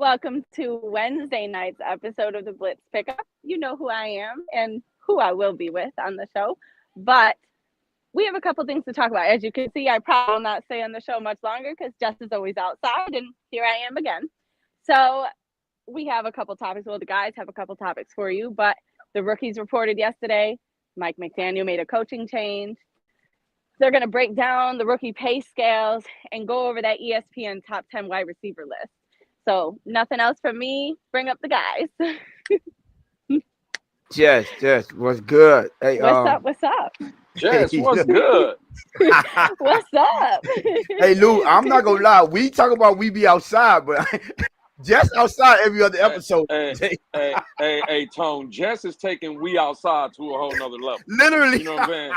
welcome to Wednesday night's episode of the Blitz Pickup. You know who I am and who I will be with on the show, but we have a couple things to talk about. As you can see, I probably will not stay on the show much longer because Jess is always outside, and here I am again. So we have a couple topics. Well, the guys have a couple topics for you, but the rookies reported yesterday. Mike McDaniel made a coaching change. They're going to break down the rookie pay scales and go over that ESPN top 10 wide receiver list. So nothing else from me. Bring up the guys. Jess, what's good? Hey, What's up? Jess, hey, what's look. good? What's up? Hey, Lou, I'm not gonna lie. We talk about we be outside, but Jess outside every other episode. Hey, Tone. Jess is taking we outside to a whole nother level. Literally. You know what I'm saying?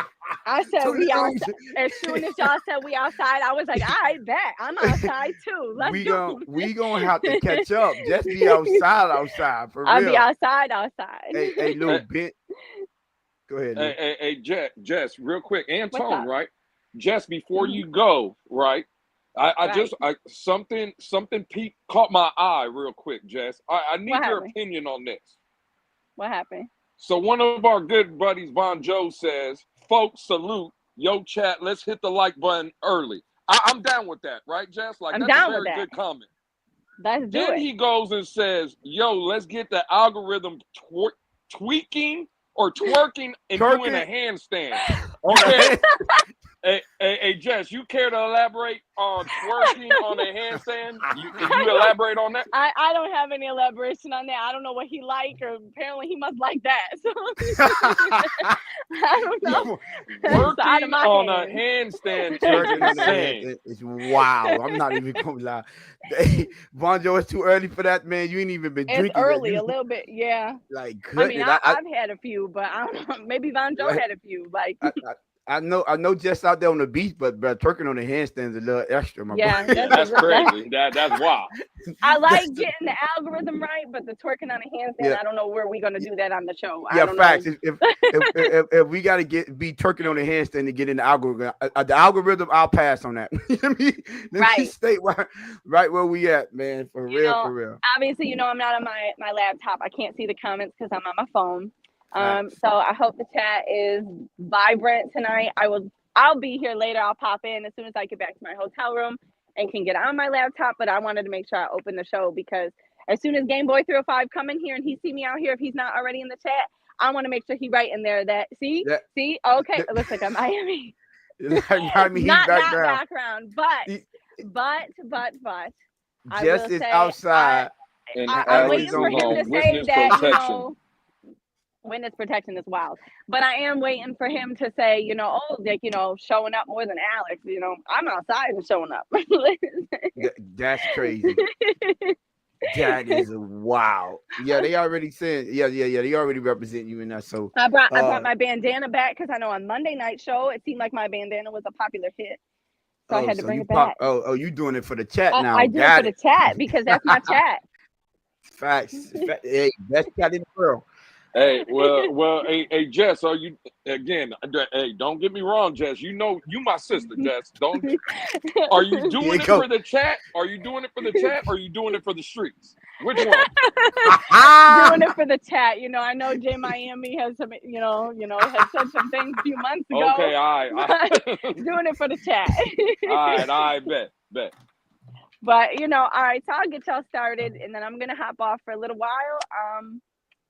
I said we outside. As soon as y'all said we outside, I was like, I bet I'm outside too. Let's go. We gonna have to catch up. Just be outside for I'll real. be outside. Hey, Lou, go ahead. Lou. Hey, Jess, real quick, and What's Tone, up? right? Jess, before you go, right? Something caught my eye real quick, Jess. I need What your happened? opinion on this. What happened? So one of our good buddies, Von Joe, says, "Folks, salute. Yo, chat, let's hit the like button early." I'm down with that, right, Jess? Like, I'm that's down a with very that. good comment. Let's do Then it. he goes and says, "Yo, let's get the algorithm tweaking or twerking and doing a handstand." Okay. Hey, Jess, you care to elaborate on twerking on a handstand? Can you elaborate on that? I don't have any elaboration on that. I don't know what he liked, or apparently he must like that. So I don't know. It's out of Working my on a hands. handstand is Twerking on the insane. head, it's wow. I'm not even gonna lie. Hey, Von Joe, it's too early for that, man. You ain't even been It's drinking. early yet. a little bit, yeah. Like, I mean, goodness. I've had a few, but I don't know. Maybe Von Joe Like, had a few. Like, I know Jess out there on the beach, but twerking on the handstands a little extra, my yeah, boy. Yeah, that's crazy. That's wild. I like getting the algorithm right, but the twerking on a handstand, Yeah. I don't know where we're gonna do that on the show. I Yeah, don't facts. know. If we gotta be twerking on the handstand to get in the algorithm, I'll pass on that. Let me Right. stay right where we at, man. For real. Obviously, I'm not on my laptop. I can't see the comments because I'm on my phone. So I hope the chat is vibrant tonight. I'll be here later. I'll pop in as soon as I get back to my hotel room and can get on my laptop. But I wanted to make sure I open the show because as soon as Game Boy 305 come in here and he see me out here, if he's not already in the chat, I want to make sure he right in there that see, okay, it looks like I'm Miami. Not background, but I Jess will is say outside. I'm waiting for him to say witness that, protection. Witness protection is wild. But I am waiting for him to say, showing up more than Alex. I'm outside and showing up. That's crazy. That is wow. Yeah, they already said. Yeah. They already represent you in that. So I brought my bandana back because I know on Monday night show it seemed like my bandana was a popular hit. So I had to bring it back. You doing it for the chat now? I do it for the chat because that's my chat. Facts. Hey, best cat in the world. Hey, hey, Jess, are you again? Hey, don't get me wrong, Jess. You my sister, Jess. Are you doing it for the chat? Are you doing it for the chat? Or are you doing it for the streets? Which one? Doing it for the chat. I know Jay Miami has some, has said some things a few months ago. Okay, all right. Doing it for the chat. All right, I bet. But all right, so I'll get y'all started, and then I'm gonna hop off for a little while.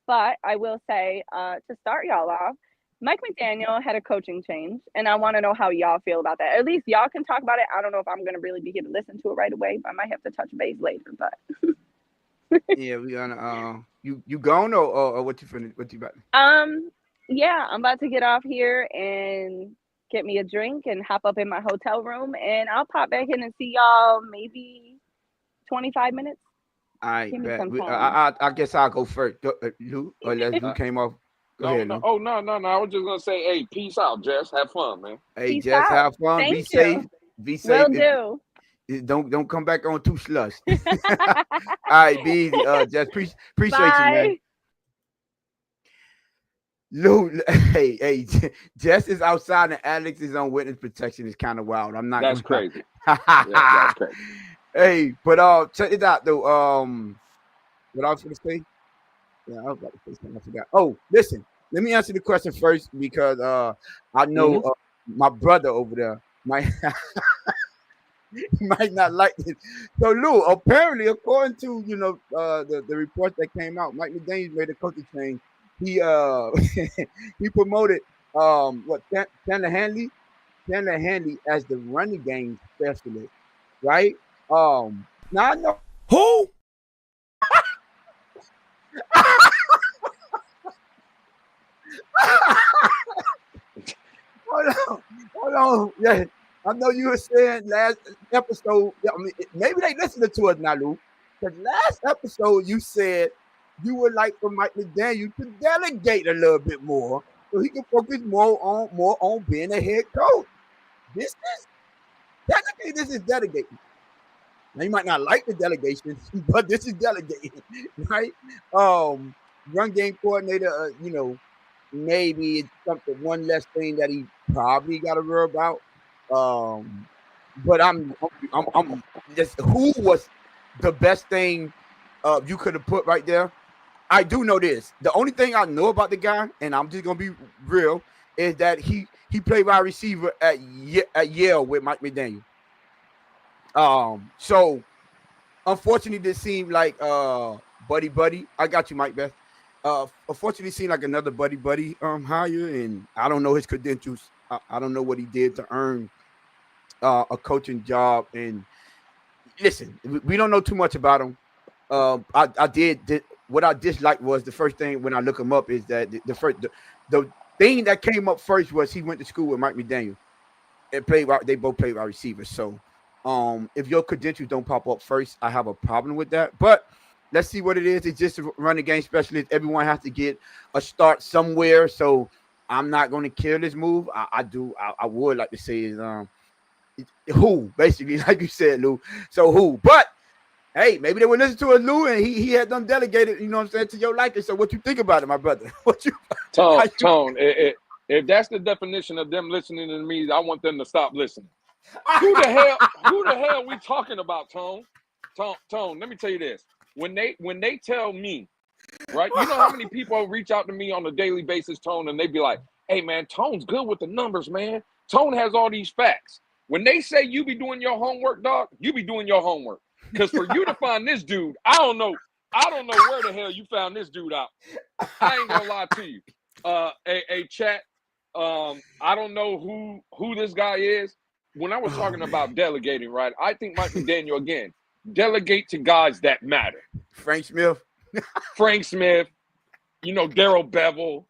But I will say, to start y'all off, Mike McDaniel had a coaching change, and I want to know how y'all feel about that. At least y'all can talk about it. I don't know if I'm going to really be here to listen to it right away. I might have to touch base later, but. Yeah, we gonna you gone or what you about? Yeah, I'm about to get off here and get me a drink and hop up in my hotel room, and I'll pop back in and see y'all maybe 25 minutes. I guess I'll go first. Lou came off. Go ahead, Lou. Oh no! I was just gonna say, hey, peace out, Jess. Have fun, man. Hey, Peace Jess, out. have fun. Thank Be you. safe. Be safe. Will do. Don't come back on too slush. All right, be easy. Jess, appreciate you, man. Lou, hey, Jess is outside and Alex is on witness protection. Is kind of wild. I'm not. That's crazy. That's crazy. Hey, but check it out though. What I was going to say? Yeah, I was about to say something. I forgot. Oh, listen. Let me answer the question first because I know Mhm. my brother over there might might not like it. So Lou, apparently, according to the report that came out, Mike McDaniel made a coaching change. He he promoted Tanner Hanley as the running game specialist, right? Now I know. Who? Hold on. Yeah, I know you were saying last episode. I mean, maybe they listening to us now, Lou. Because last episode you said you would like for Mike McDaniel to delegate a little bit more, so he can focus more on being a head coach. This is technically this is delegating. Now you might not like the delegation, but this is delegating, right? Um, Run game coordinator, maybe it's something one less thing that he probably got to worry about. Um, but I'm just who was the best thing you could have put right there. I do know this. The only thing I know about the guy, and I'm just gonna be real, is that he played wide receiver at Yale with Mike McDaniel. So unfortunately, this seemed like buddy. I got you, Mike Beth. Unfortunately, it seemed like another buddy hire, and I don't know his credentials. I don't know what he did to earn a coaching job. And listen, we don't know too much about him. I did what I disliked was the first thing when I look him up is that the thing that came up first was he went to school with Mike McDaniel and they both played wide receivers. So if your credentials don't pop up first, I have a problem with that. But let's see what it is. It's just a running game specialist. Everyone has to get a start somewhere. So I'm not going to kill this move. I would like to say is who basically, like you said, Lou. So who? But hey, maybe they would listen to us, Lou, and he had them delegated. You know what I'm saying, to your liking. So what you think about it, my brother? What you? Tone. If that's the definition of them listening to me, I want them to stop listening. Who the hell? Who the hell we talking about, Tone? Tone. Let me tell you this. When they tell me, right? You know how many people reach out to me on a daily basis, Tone, and they be like, "Hey, man, Tone's good with the numbers, man. Tone has all these facts." When they say you be doing your homework, dog, you be doing your homework. Because for you to find this dude, I don't know where the hell you found this dude out. I ain't gonna lie to you. A chat. I don't know who this guy is. When I was talking about delegating, right? I think Mike McDaniel again delegate to guys that matter. Frank Smith, Daryl Bevel,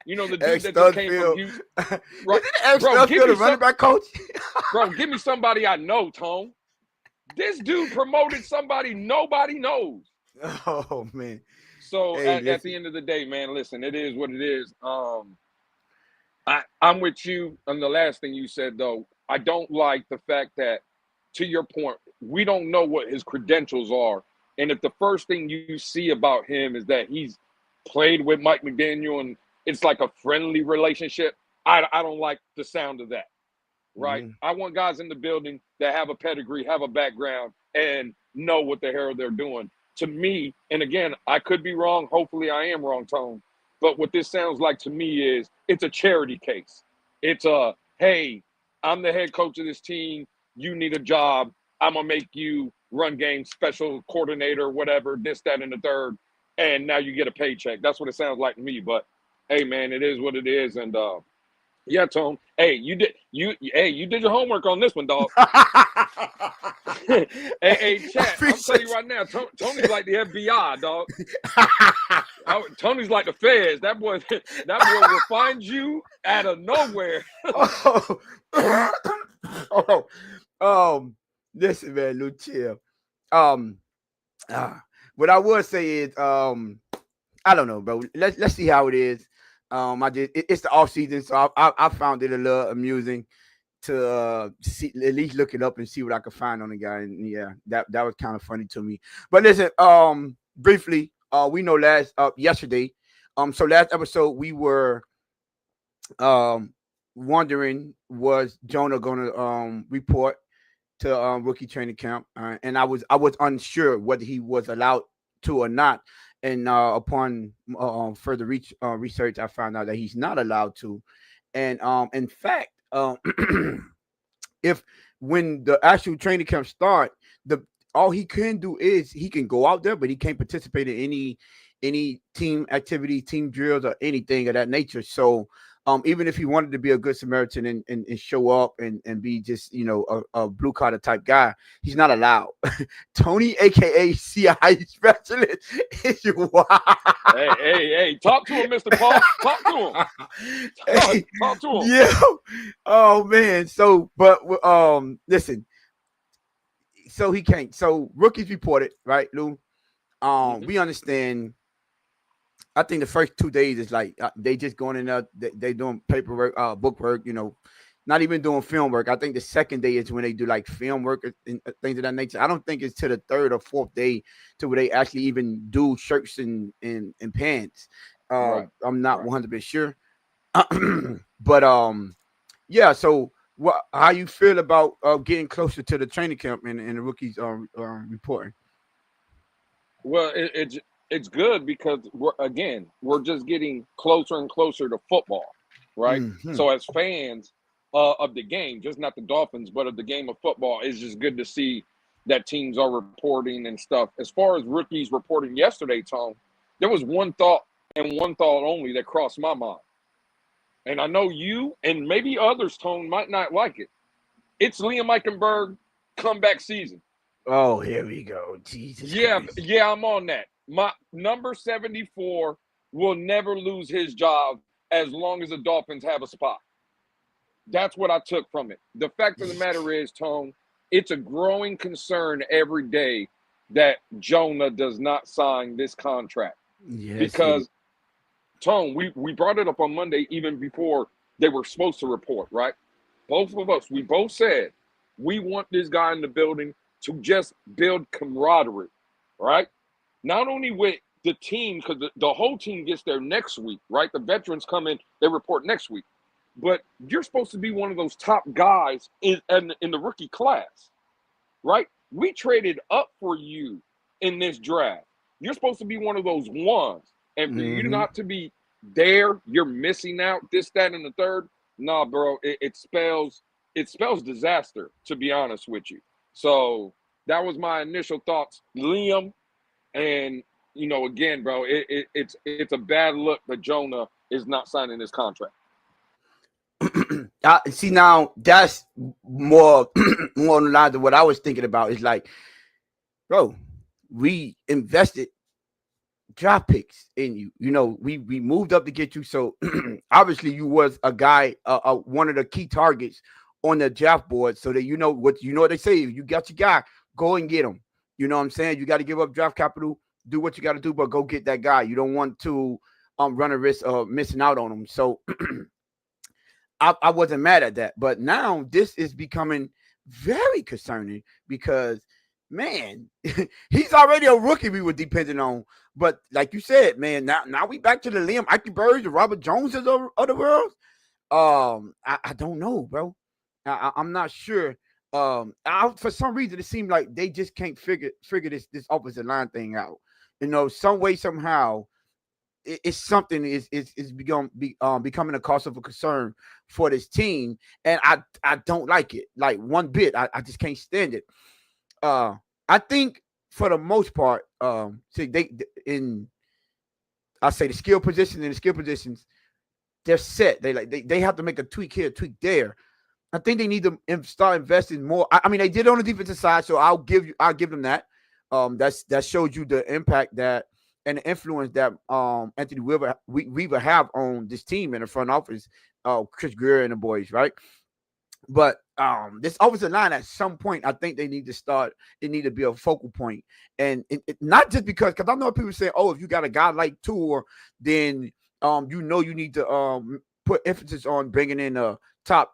the dude Eric that just came from Studfield. Houston. Right. Eric Studfield, the running back coach. Bro, give me somebody I know, Tone. This dude promoted somebody nobody knows. Oh man. So Hey, at the end of the day, man, listen, it is what it is. I'm with you on the last thing you said, though. I don't like the fact that, to your point, we don't know what his credentials are. And if the first thing you see about him is that he's played with Mike McDaniel and it's like a friendly relationship, I don't like the sound of that, right? Mhm. I want guys in the building that have a pedigree, have a background, and know what the hell they're doing. To me, and again, I could be wrong. Hopefully I am wrong, Tone. But what this sounds like to me is it's a charity case. It's hey, I'm the head coach of this team. You need a job. I'm going to make you run game special coordinator, whatever, this, that, and the third. And now you get a paycheck. That's what it sounds like to me. But hey, man, it is what it is. And yeah, Tone. Hey, you did your homework on this one, dog. hey, chat. I'm telling you right now, Tony's like the FBI, dog. Tony's like the feds. That boy will find you out of nowhere. Listen, man, Lou, chill. What I would say is, I don't know, bro. Let's see how it is. It's the off season, so I found it a little amusing to see, at least look it up and see what I could find on the guy. And yeah, that was kind of funny to me. But listen, briefly, we know yesterday, so last episode we were wondering, was Jonah gonna report to rookie training camp, and I was unsure whether he was allowed to or not. And upon further research, I found out that he's not allowed to. And in fact, if when the actual training camp start, the all he can do is he can go out there, but he can't participate in any team activity, team drills, or anything of that nature. So even if he wanted to be a good Samaritan and show up and be just, a blue collar type guy, he's not allowed. Tony, aka CI specialist, is wild. Hey, talk to him, Mr. Paul. Talk to him. Talk to him. Yeah. Oh man. So, but listen. So he can't. So rookies reported, right, Lou? We understand. I think the first 2 days is like they just going in there, they doing paperwork, book work, not even doing film work. I think the second day is when they do like film work and things of that nature. I don't think it's to the third or fourth day to where they actually even do shirts and pants. Right. I'm not 100% sure, but yeah. So how you feel about getting closer to the training camp and the rookies reporting? Well, it's good because we're just getting closer and closer to football, right? Mm-hmm. So as fans of the game, just not the Dolphins, but of the game of football, it's just good to see that teams are reporting and stuff. As far as rookies reporting yesterday, Tom, there was one thought and one thought only that crossed my mind. And I know you and maybe others, Tone, might not like it. It's Liam Eichenberg comeback season. Oh, here we go. Jesus Christ. Yeah, I'm on that. My number 74 will never lose his job as long as the Dolphins have a spot. That's what I took from it. The fact of the matter is, Tone, it's a growing concern every day that Jonah does not sign this contract. Yes, because, Tone, we brought it up on Monday even before they were supposed to report, right? Both of us, we both said we want this guy in the building to just build camaraderie, right? Not only with the team, because the whole team gets there next week, right? The veterans come in, they report next week. But you're supposed to be one of those top guys in the rookie class, right? We traded up for you in this draft. You're supposed to be one of those ones. And for you not to be there, you're missing out, this, that, and the third. Nah, bro, it spells disaster, to be honest with you. So that was my initial thoughts. Liam, and, again, bro, it's a bad look that Jonah is not signing this contract. See, now that's more on the lines of what I was thinking about. Is like, bro, we invested draft picks in you. We moved up to get you. So obviously you was a guy, one of the key targets on the draft board. So that what they say. If you got your guy, go and get him. You know what I'm saying? You got to give up draft capital, do what you got to do, but go get that guy. You don't want to run a risk of missing out on him. So I wasn't mad at that. But now this is becoming very concerning because, man, he's already a rookie we were depending on. But like you said, man, now we back to the Liam Eichenberg, the Robert Joneses of the world. I don't know, bro. I'm not sure. For some reason, it seemed like they just can't figure this offensive line thing out. Some way, somehow, it's something is becoming a cause of a concern for this team, and I don't like it like one bit. I just can't stand it. I think for the most part, see I say the skill position and the skill positions, they're set. They have to make a tweak here, tweak there. I think they need to start investing more. I mean, they did on the defensive side, so I'll give them that. That shows you the impact that and the influence that Anthony Weaver have on this team in the front office, Chris Greer and the boys, right? But this offensive line at some point, I think they need to start. It need to be a focal point, and it not just because I know people say, "Oh, if you got a guy like Tour, then you need to put emphasis on bringing in a top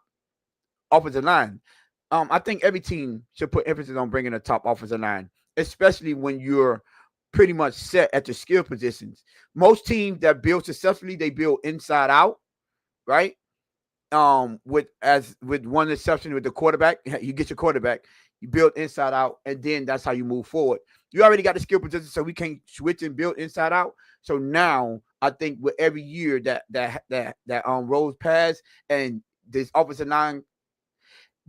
offensive line." I think every team should put emphasis on bringing a top offensive line, especially when you're pretty much set at the skill positions. Most teams that build successfully, they build inside out, right? With one exception with the quarterback, you get your quarterback, you build inside out, and then that's how you move forward. You already got the skill position, so we can't switch and build inside out. So now I think with every year that rolls past and this offensive line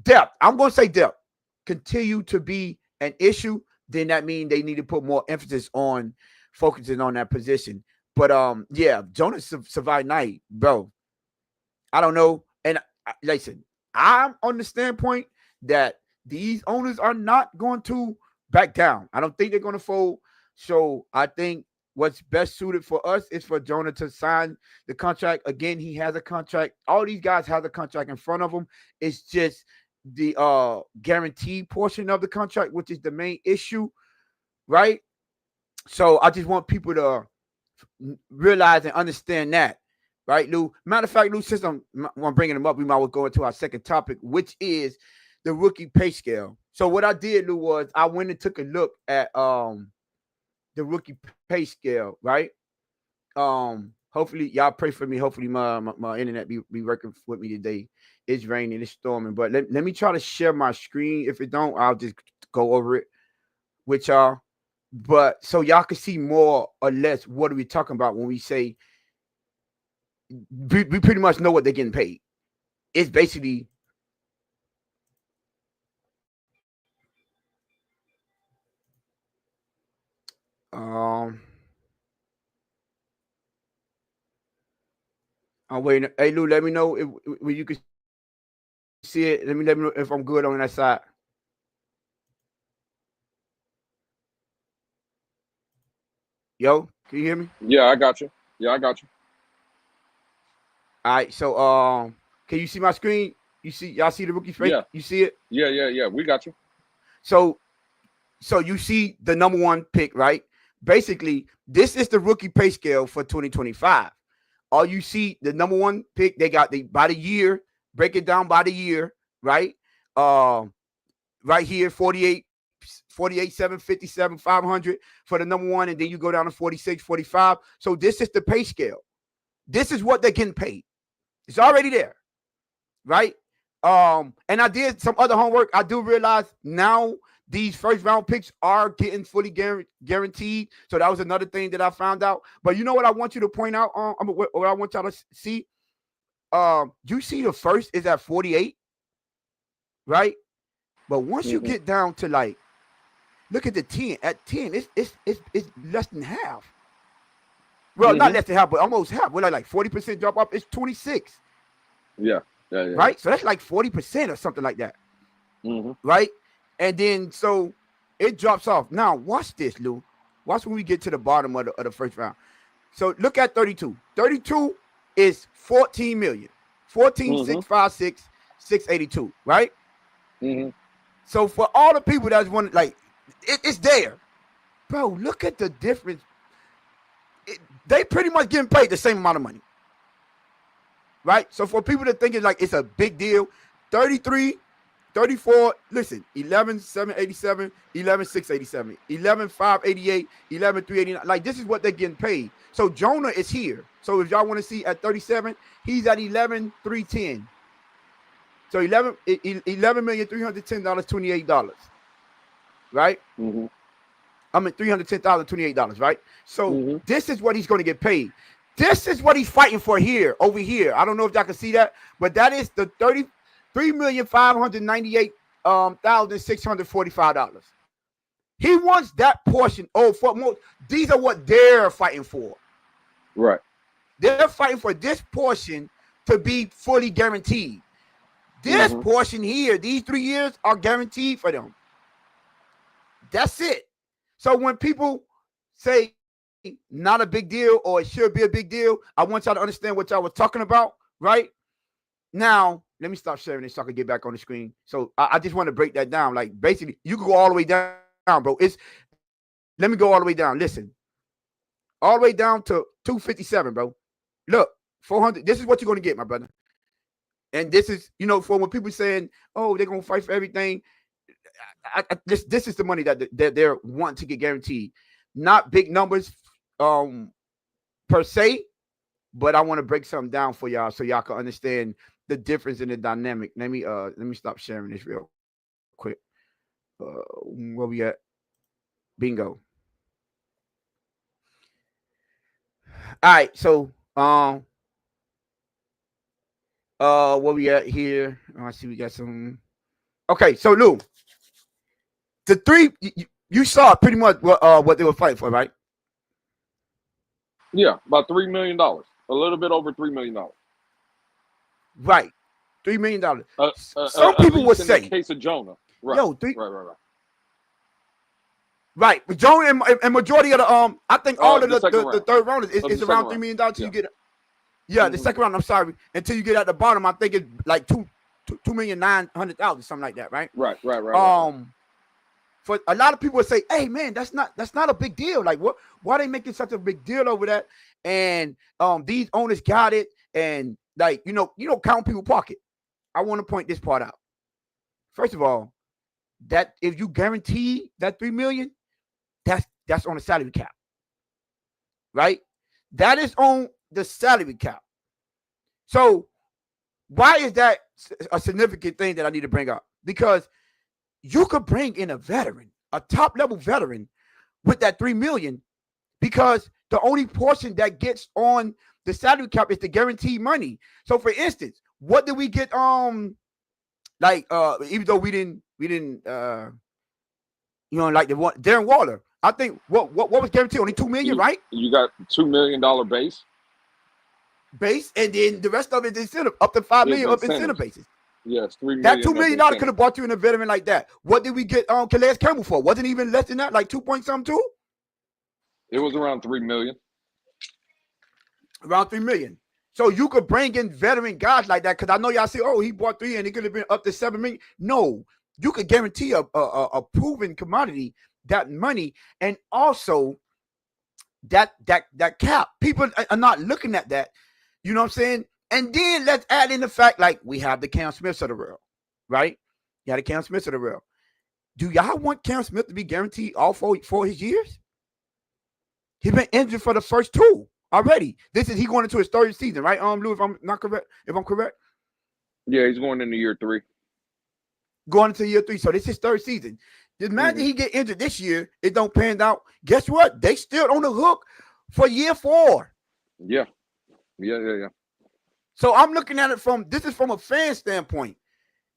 depth, I'm gonna say depth, continue to be an issue, then that means they need to put more emphasis on focusing on that position. But yeah, Jonas survived night, bro. I don't know. And listen, I'm on the standpoint that these owners are not going to back down. I don't think they're going to fold. So I think what's best suited for us is for Jonah to sign the contract. Again, he has a contract. All these guys have a contract in front of them. It's just the guaranteed portion of the contract, which is the main issue, right? So I just want people to realize and understand that. Right, Lou? Matter of fact, Lou, since I'm bringing them up, we might well go into our second topic, which is the rookie pay scale. So what I did, Lou, was I went and took a look at the rookie pay scale, right? Hopefully, y'all pray for me. Hopefully, my internet be working with me today. It's raining, it's storming. But let me try to share my screen. If it don't, I'll just go over it with y'all. But so y'all can see more or less what are we talking about when we say we pretty much know what they're getting paid. It's basically I'm waiting. Hey Lou, let me know if you can see it. Let me know if I'm good on that side. Yo, can you hear me? Yeah, I got you. Yeah, I got you. All right, so can you see my screen? Y'all see the rookie face? Yeah. You see it? Yeah. We got you. So you see the number one pick, right? Basically, this is the rookie pay scale for 2025. All you see, the number one pick, they got by the year, break it down by the year, right? Right here, 48, 7, 57, 500 for the number one, and then you go down to 46, 45. So this is the pay scale. This is what they're getting paid. It's already there, right? And I did some other homework. I do realize now these first round picks are getting fully guaranteed. So that was another thing that I found out. But you know what I want you to point out? What I want y'all to see? You see the first is at 48, right? But once you get down to like, look at the 10. At 10, it's less than half. Well, not less than half, but almost half. We're like 40% drop off. It's 26. Yeah. Right? So that's like 40% or something like that. Right? And then so it drops off. Now, watch this, Lou. Watch when we get to the bottom of the first round. So look at 32. 32 is 14 million. 14,656, 682, right? So for all the people that's want, like, it's there. Bro, look at the difference. They pretty much getting paid the same amount of money. Right? So for people that think it's like it's a big deal, 33, 34, listen, 11,787, 11,687, 11,588, 11,389. Like, this is what they're getting paid. So Jonah is here. So if y'all want to see at 37, he's at 11,310. So $11,310,28, right? I mean $310,028, right? So this is what he's going to get paid. This is what he's fighting for here, over here. I don't know if y'all can see that, but that is the $33,598,645. He wants that portion. Oh, for more. These are what they're fighting for. Right. They're fighting for this portion to be fully guaranteed. This portion here, these 3 years are guaranteed for them. That's it. So when people say not a big deal or it should be a big deal, I want y'all to understand what y'all was talking about, right? Now, let me stop sharing this so I can get back on the screen. So I just want to break that down. Like, basically, you can go all the way down, bro. Let me go all the way down. Listen, all the way down to 257, bro. Look, 400. This is what you're going to get, my brother. And this is, for when people saying, oh, they're going to fight for everything. This is the money that they're wanting to get guaranteed. Not big numbers per se, but I want to break something down for y'all so y'all can understand the difference in the dynamic. Let me stop sharing this real quick. Where we at? Bingo. All right, so what we at here? I see we got some. Okay, so Lou, the three you saw pretty much what they were fighting for, right? Yeah, about $3 million, a little bit over $3 million. Right, $3 million. Some At people would least in the say, case of Jonah. Right, "Yo, right. right." Joan and majority of the I think all of The second the round. third round Of is the around second $3 round. million till Yeah. you get. Yeah, the second round. I'm sorry, until you get at the bottom. I think it's like 2,900,000, something like that, right? Right. For a lot of people would say, "Hey, man, that's not a big deal. Like, what? Why they making such a big deal over that?" And these owners got it, and like you don't count people pocket. I want to point this part out. First of all, that if you guarantee that $3 million, that's on the salary cap, right? That is on the salary cap. So why is that a significant thing that I need to bring up? Because you could bring in a veteran, a top level veteran, with that $3 million, because the only portion that gets on the salary cap is the guaranteed money. So, for instance, what did we get? Even though we didn't, like the one Darren Waller. I think what was guaranteed? Only $2 million, right? You got $2 million base, and then the rest of it is incentive, up to $5 million up incentive basis. Yes, $3 million. That $2 million could have bought you in a veteran like that. What did we get Calais Campbell for? Wasn't even less than that, like 2 point something too? It was around $3 million. Around $3 million. So you could bring in veteran guys like that, because I know y'all say, "Oh, he bought 3 and it could have been up to $7 million." No, you could guarantee a proven commodity that money, and also that cap. People are not looking at that. You know what I'm saying? And then let's add in the fact, like, we have the Cam Smiths of the world, right? You got the Cam Smiths of the world. Do y'all want Cam Smith to be guaranteed all four his years? He's been injured for the first 2 already. He going into his 3rd season, right? Lou, if I'm not correct, if I'm correct. Yeah, he's going into year 3. Going into year 3, so this is his 3rd season. Imagine he get injured this year, it don't pan out. Guess what? They still on the hook for year 4. Yeah. So I'm looking at it from a fan standpoint.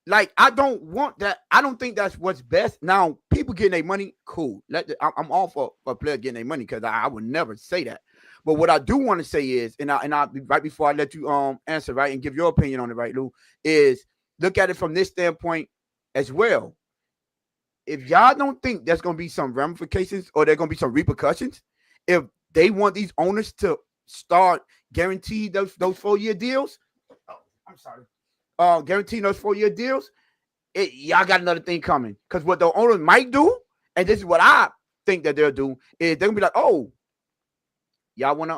Like, I don't want that. I don't think that's what's best. Now, people getting their money, cool. I'm all for a player getting their money, because I would never say that. But what I do want to say is, and I right before I let you answer, right, and give your opinion on it, right, Lou, is look at it from this standpoint as well. If y'all don't think there's going to be some ramifications or there's going to be some repercussions, if they want these owners to start guaranteed those 4-year deals, guaranteeing those 4-year deals, y'all got another thing coming. Because what the owners might do, and this is what I think that they'll do, is they're gonna be like, "Oh, y'all want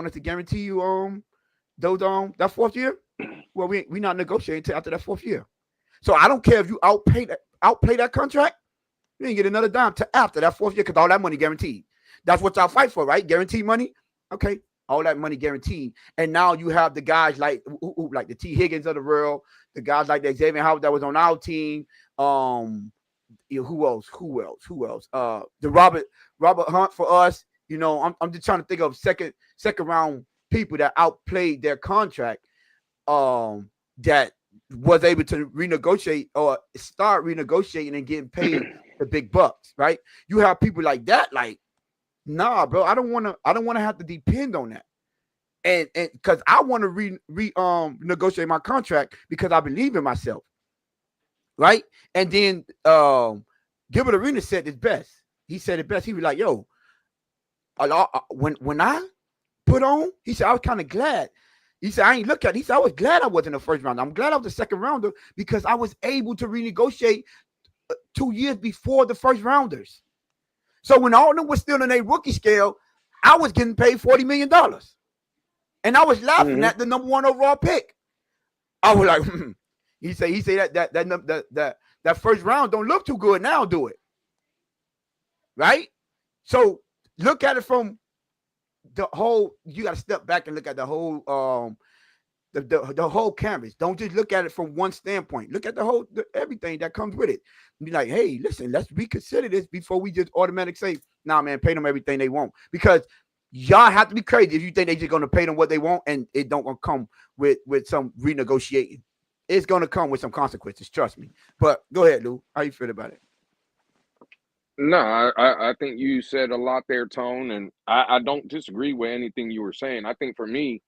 us to guarantee you those that 4th year? Well, we not negotiating until after that 4th year. So I don't care if you outplay that contract, you ain't get another dime to after that 4th year, because all that money guaranteed. That's what y'all fight for, right? Guaranteed money. Okay, all that money guaranteed. And now you have the guys like the T. Higgins of the world, the guys like the Xavier Howard that was on our team. Who else? The Robert Hunt for us. I'm just trying to think of second round people that outplayed their contract. That was able to renegotiate or start renegotiating and getting paid the big bucks, right? You have people like that, like, nah, bro, I don't want to have to depend on that. And because I want to negotiate my contract because I believe in myself, right? And then Gilbert Arenas said it best. He said it best. He was like, "Yo, when I put on," he said, "I was kind of glad." He said, "I ain't look at it." He said, "I was glad I was in the 1st round. I'm glad I was the 2nd rounder because I was able to renegotiate 2 years before the 1st rounders. So when all of them was still in a rookie scale, I was getting paid $40 million. And I was laughing at the number 1 overall pick. I was like, He said that 1st round don't look too good now, do it? Right? So look at it from the whole, you got to step back and look at the whole the whole canvas. Don't just look at it from one standpoint. Look at everything that comes with it. Be like, hey, listen, let's reconsider this before we just automatically say, nah, man, pay them everything they want. Because y'all have to be crazy if you think they're just gonna pay them what they want and it don't gonna come with some renegotiating. It's gonna come with some consequences, trust me. But go ahead, Lou. How you feel about it? No, I think you said a lot there, Tone, and I don't disagree with anything you were saying. I think for me,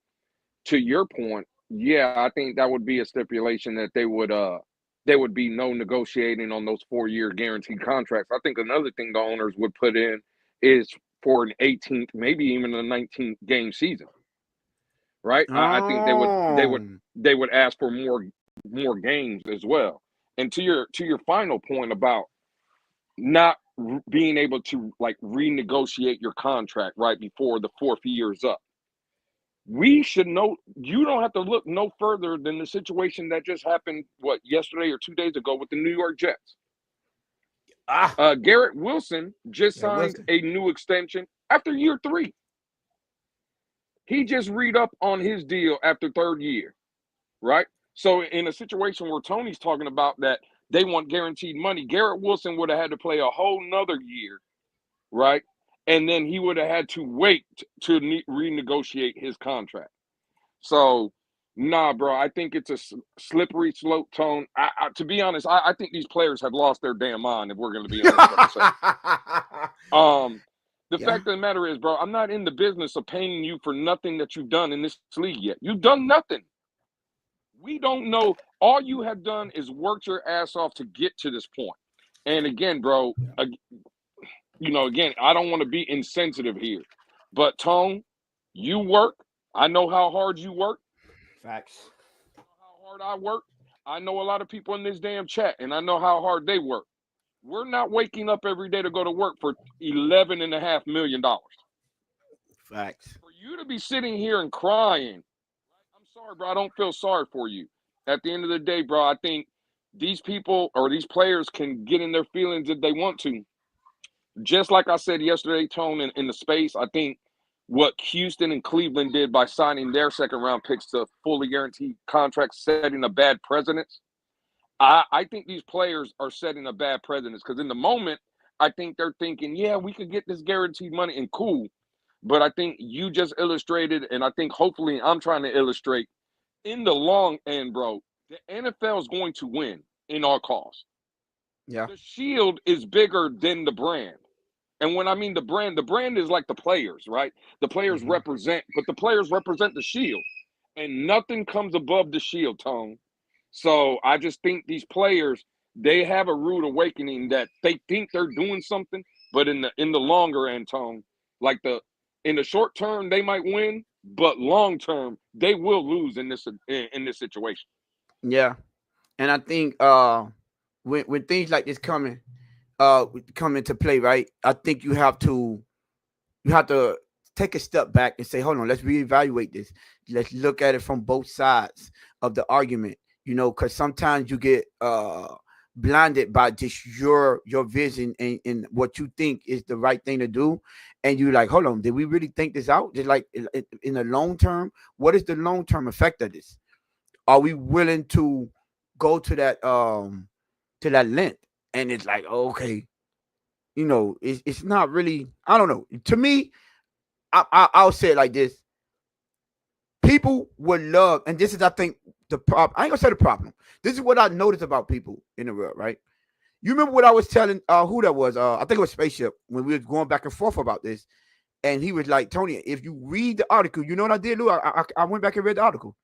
to your point, yeah, I think that would be a stipulation that there would be no negotiating on those 4-year guaranteed contracts. I think another thing the owners would put in is for an 18th, maybe even a 19th game season, right? I think they would ask for more games as well. And to your final point about not being able to like renegotiate your contract right before the 4th year is up. We should know. You don't have to look no further than the situation that just happened, yesterday or 2 days ago with the New York Jets. Garrett Wilson just signed a new extension after year 3. He just re-upped on his deal after 3rd year, right? So in a situation where Tony's talking about that they want guaranteed money, Garrett Wilson would have had to play a whole nother year, right? And then he would have had to wait to renegotiate his contract. So, nah, bro, I think it's a slippery slope, Tone. To be honest, I think these players have lost their damn mind, if we're going to be honest. The fact of the matter is, bro, I'm not in the business of paying you for nothing that you've done in this league yet. You've done nothing. We don't know. All you have done is worked your ass off to get to this point. And again, bro, again, I don't want to be insensitive here, but Tone, you work. I know how hard you work. Facts. I know how hard I work. I know a lot of people in this damn chat, and I know how hard they work. We're not waking up every day to go to work for $11.5 million. Facts. For you to be sitting here and crying, I'm sorry, bro. I don't feel sorry for you. At the end of the day, bro, I think these people or these players can get in their feelings if they want to. Just like I said yesterday, Tone, in the space, I think what Houston and Cleveland did by signing their second-round picks to fully guaranteed contracts, setting a bad precedence. I think these players are setting a bad precedence because in the moment, I think they're thinking, yeah, we could get this guaranteed money and cool. But I think you just illustrated, and I think hopefully I'm trying to illustrate, in the long end, bro, the NFL is going to win in our cause. Yeah. The shield is bigger than the brand. And when I mean the brand is like the players, right? The players represent, but the players represent the shield. And nothing comes above the shield, Tone. So I just think these players, they have a rude awakening that they think they're doing something, but in the longer end, Tone, like in the short term, they might win, but long term, they will lose in this situation. Yeah. And I think when things like this come into play, right? I think you have to take a step back and say, hold on, let's reevaluate this. Let's look at it from both sides of the argument, because sometimes you get blinded by just your vision and what you think is the right thing to do. And you're like, hold on, did we really think this out? Just like in the long term, what is the long-term effect of this? Are we willing to go to that length? And it's like, okay, it's not really, I don't know. To me, I'll say it like this. People would love, and this is, I think, the problem. I ain't gonna say the problem. This is what I noticed about people in the world, right? You remember what I was telling who that was? I think it was Spaceship, when we were going back and forth about this. And he was like, Tony, if you read the article, you know what I did, Lou? I went back and read the article.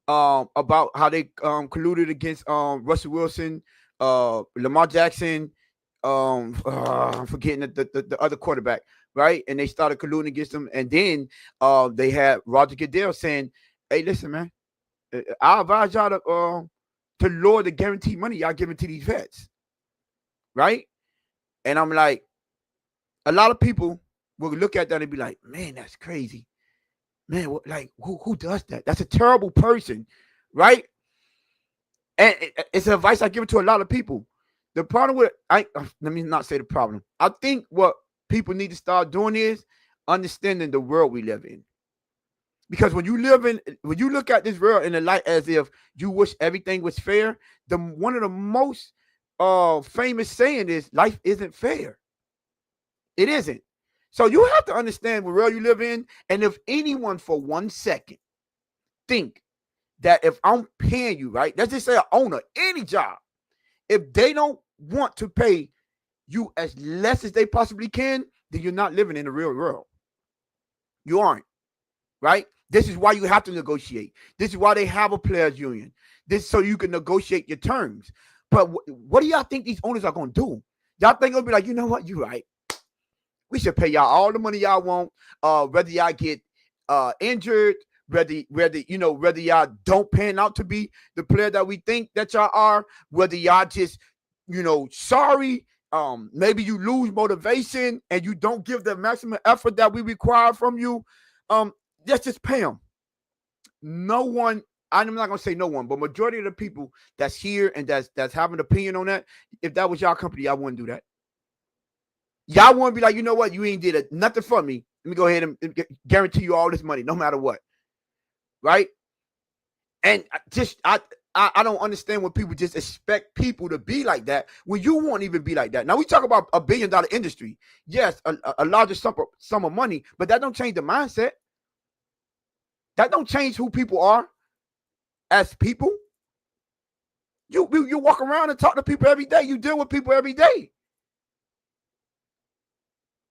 About how they colluded against Russell Wilson, Lamar Jackson, I'm forgetting the other quarterback, right? And they started colluding against them. And then they had Roger Goodell saying, hey, listen, man, I advise y'all to lower the guaranteed money y'all giving to these vets, right? And I'm like, a lot of people will look at that and be like, man, that's crazy. Man, like who does that? That's a terrible person, right? And it's advice I give it to a lot of people. The problem with let me not say the problem. I think what people need to start doing is understanding the world we live in. Because when you look at this world in the light as if you wish everything was fair, one of the most famous saying is life isn't fair. It isn't. So you have to understand what world you live in. And if anyone for 1 second think that if I'm paying you, right, let's just say an owner, any job, if they don't want to pay you as less as they possibly can, then you're not living in the real world. You aren't, right? This is why you have to negotiate. This is why they have a players union. This so you can negotiate your terms. But what do y'all think these owners are going to do? Y'all think they'll be like, you know what? You're right. We should pay y'all all the money y'all want, whether y'all get injured, whether y'all don't pan out to be the player that we think that y'all are, whether y'all just, sorry, maybe you lose motivation and you don't give the maximum effort that we require from you. Let's just pay them. No one, I'm not gonna say no one, but majority of the people that's here and that's having an opinion on that, if that was y'all company, y'all wouldn't do that. Y'all want to be like, you know what? You ain't did nothing for me. Let me go ahead and guarantee you all this money, no matter what. Right? And I don't understand when people just expect people to be like that when you won't even be like that. Now, we talk about $1 billion industry. Yes, a larger sum of money, but that don't change the mindset. That don't change who people are as people. You walk around and talk to people every day. You deal with people every day.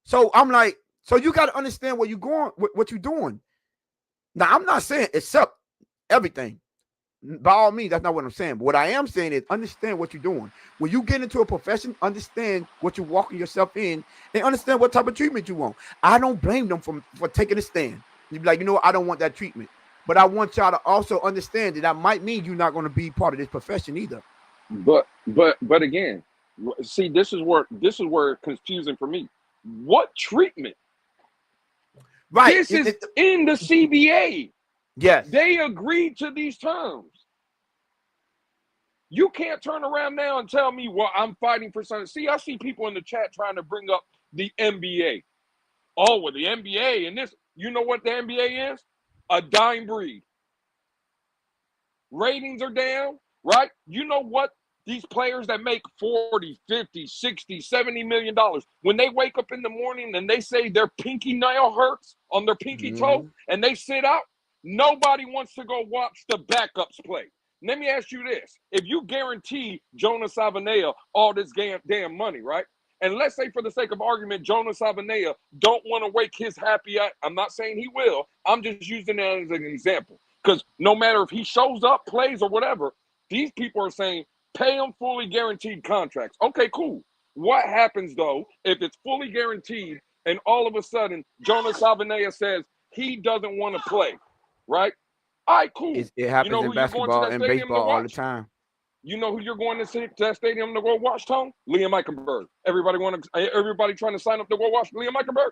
So I'm like, so you got to understand where you're going, what you're doing. Now, I'm not saying accept everything. By all means, that's not what I'm saying. But what I am saying is understand what you're doing. When you get into a profession, understand what you're walking yourself in and understand what type of treatment you want. I don't blame them for taking a stand. You'd be like, you know what? I don't want that treatment. But I want y'all to also understand that might mean you're not going to be part of this profession either. But again, see, this is where it's confusing for me. What treatment? Right. This is in the CBA. Yes. They agreed to these terms. You can't turn around now and tell me, well, I'm fighting for something. See, I see people in the chat trying to bring up the NBA. Oh, well, the NBA and this, you know what the NBA is? A dying breed. Ratings are down, right? You know what? These players that make 40, 50, 60, 70 million dollars, when they wake up in the morning and they say their pinky nail hurts on their pinky toe and they sit out, nobody wants to go watch the backups play. Let me ask you this. If you guarantee Jonas Avenea all this damn money, right? And let's say for the sake of argument, Jonas Avenea don't want to wake his happy up. I'm not saying he will. I'm just using that as an example. Because no matter if he shows up, plays, or whatever, these people are saying, pay him fully guaranteed contracts. Okay, cool. What happens, though, if it's fully guaranteed and all of a sudden Jonas Avenea says he doesn't want to play, right? All right, cool. It happens in basketball and baseball all the time. You know who you're going to that stadium to go watch, Tone? Liam Eichenberg. Everybody trying to sign up to go watch Liam Eichenberg?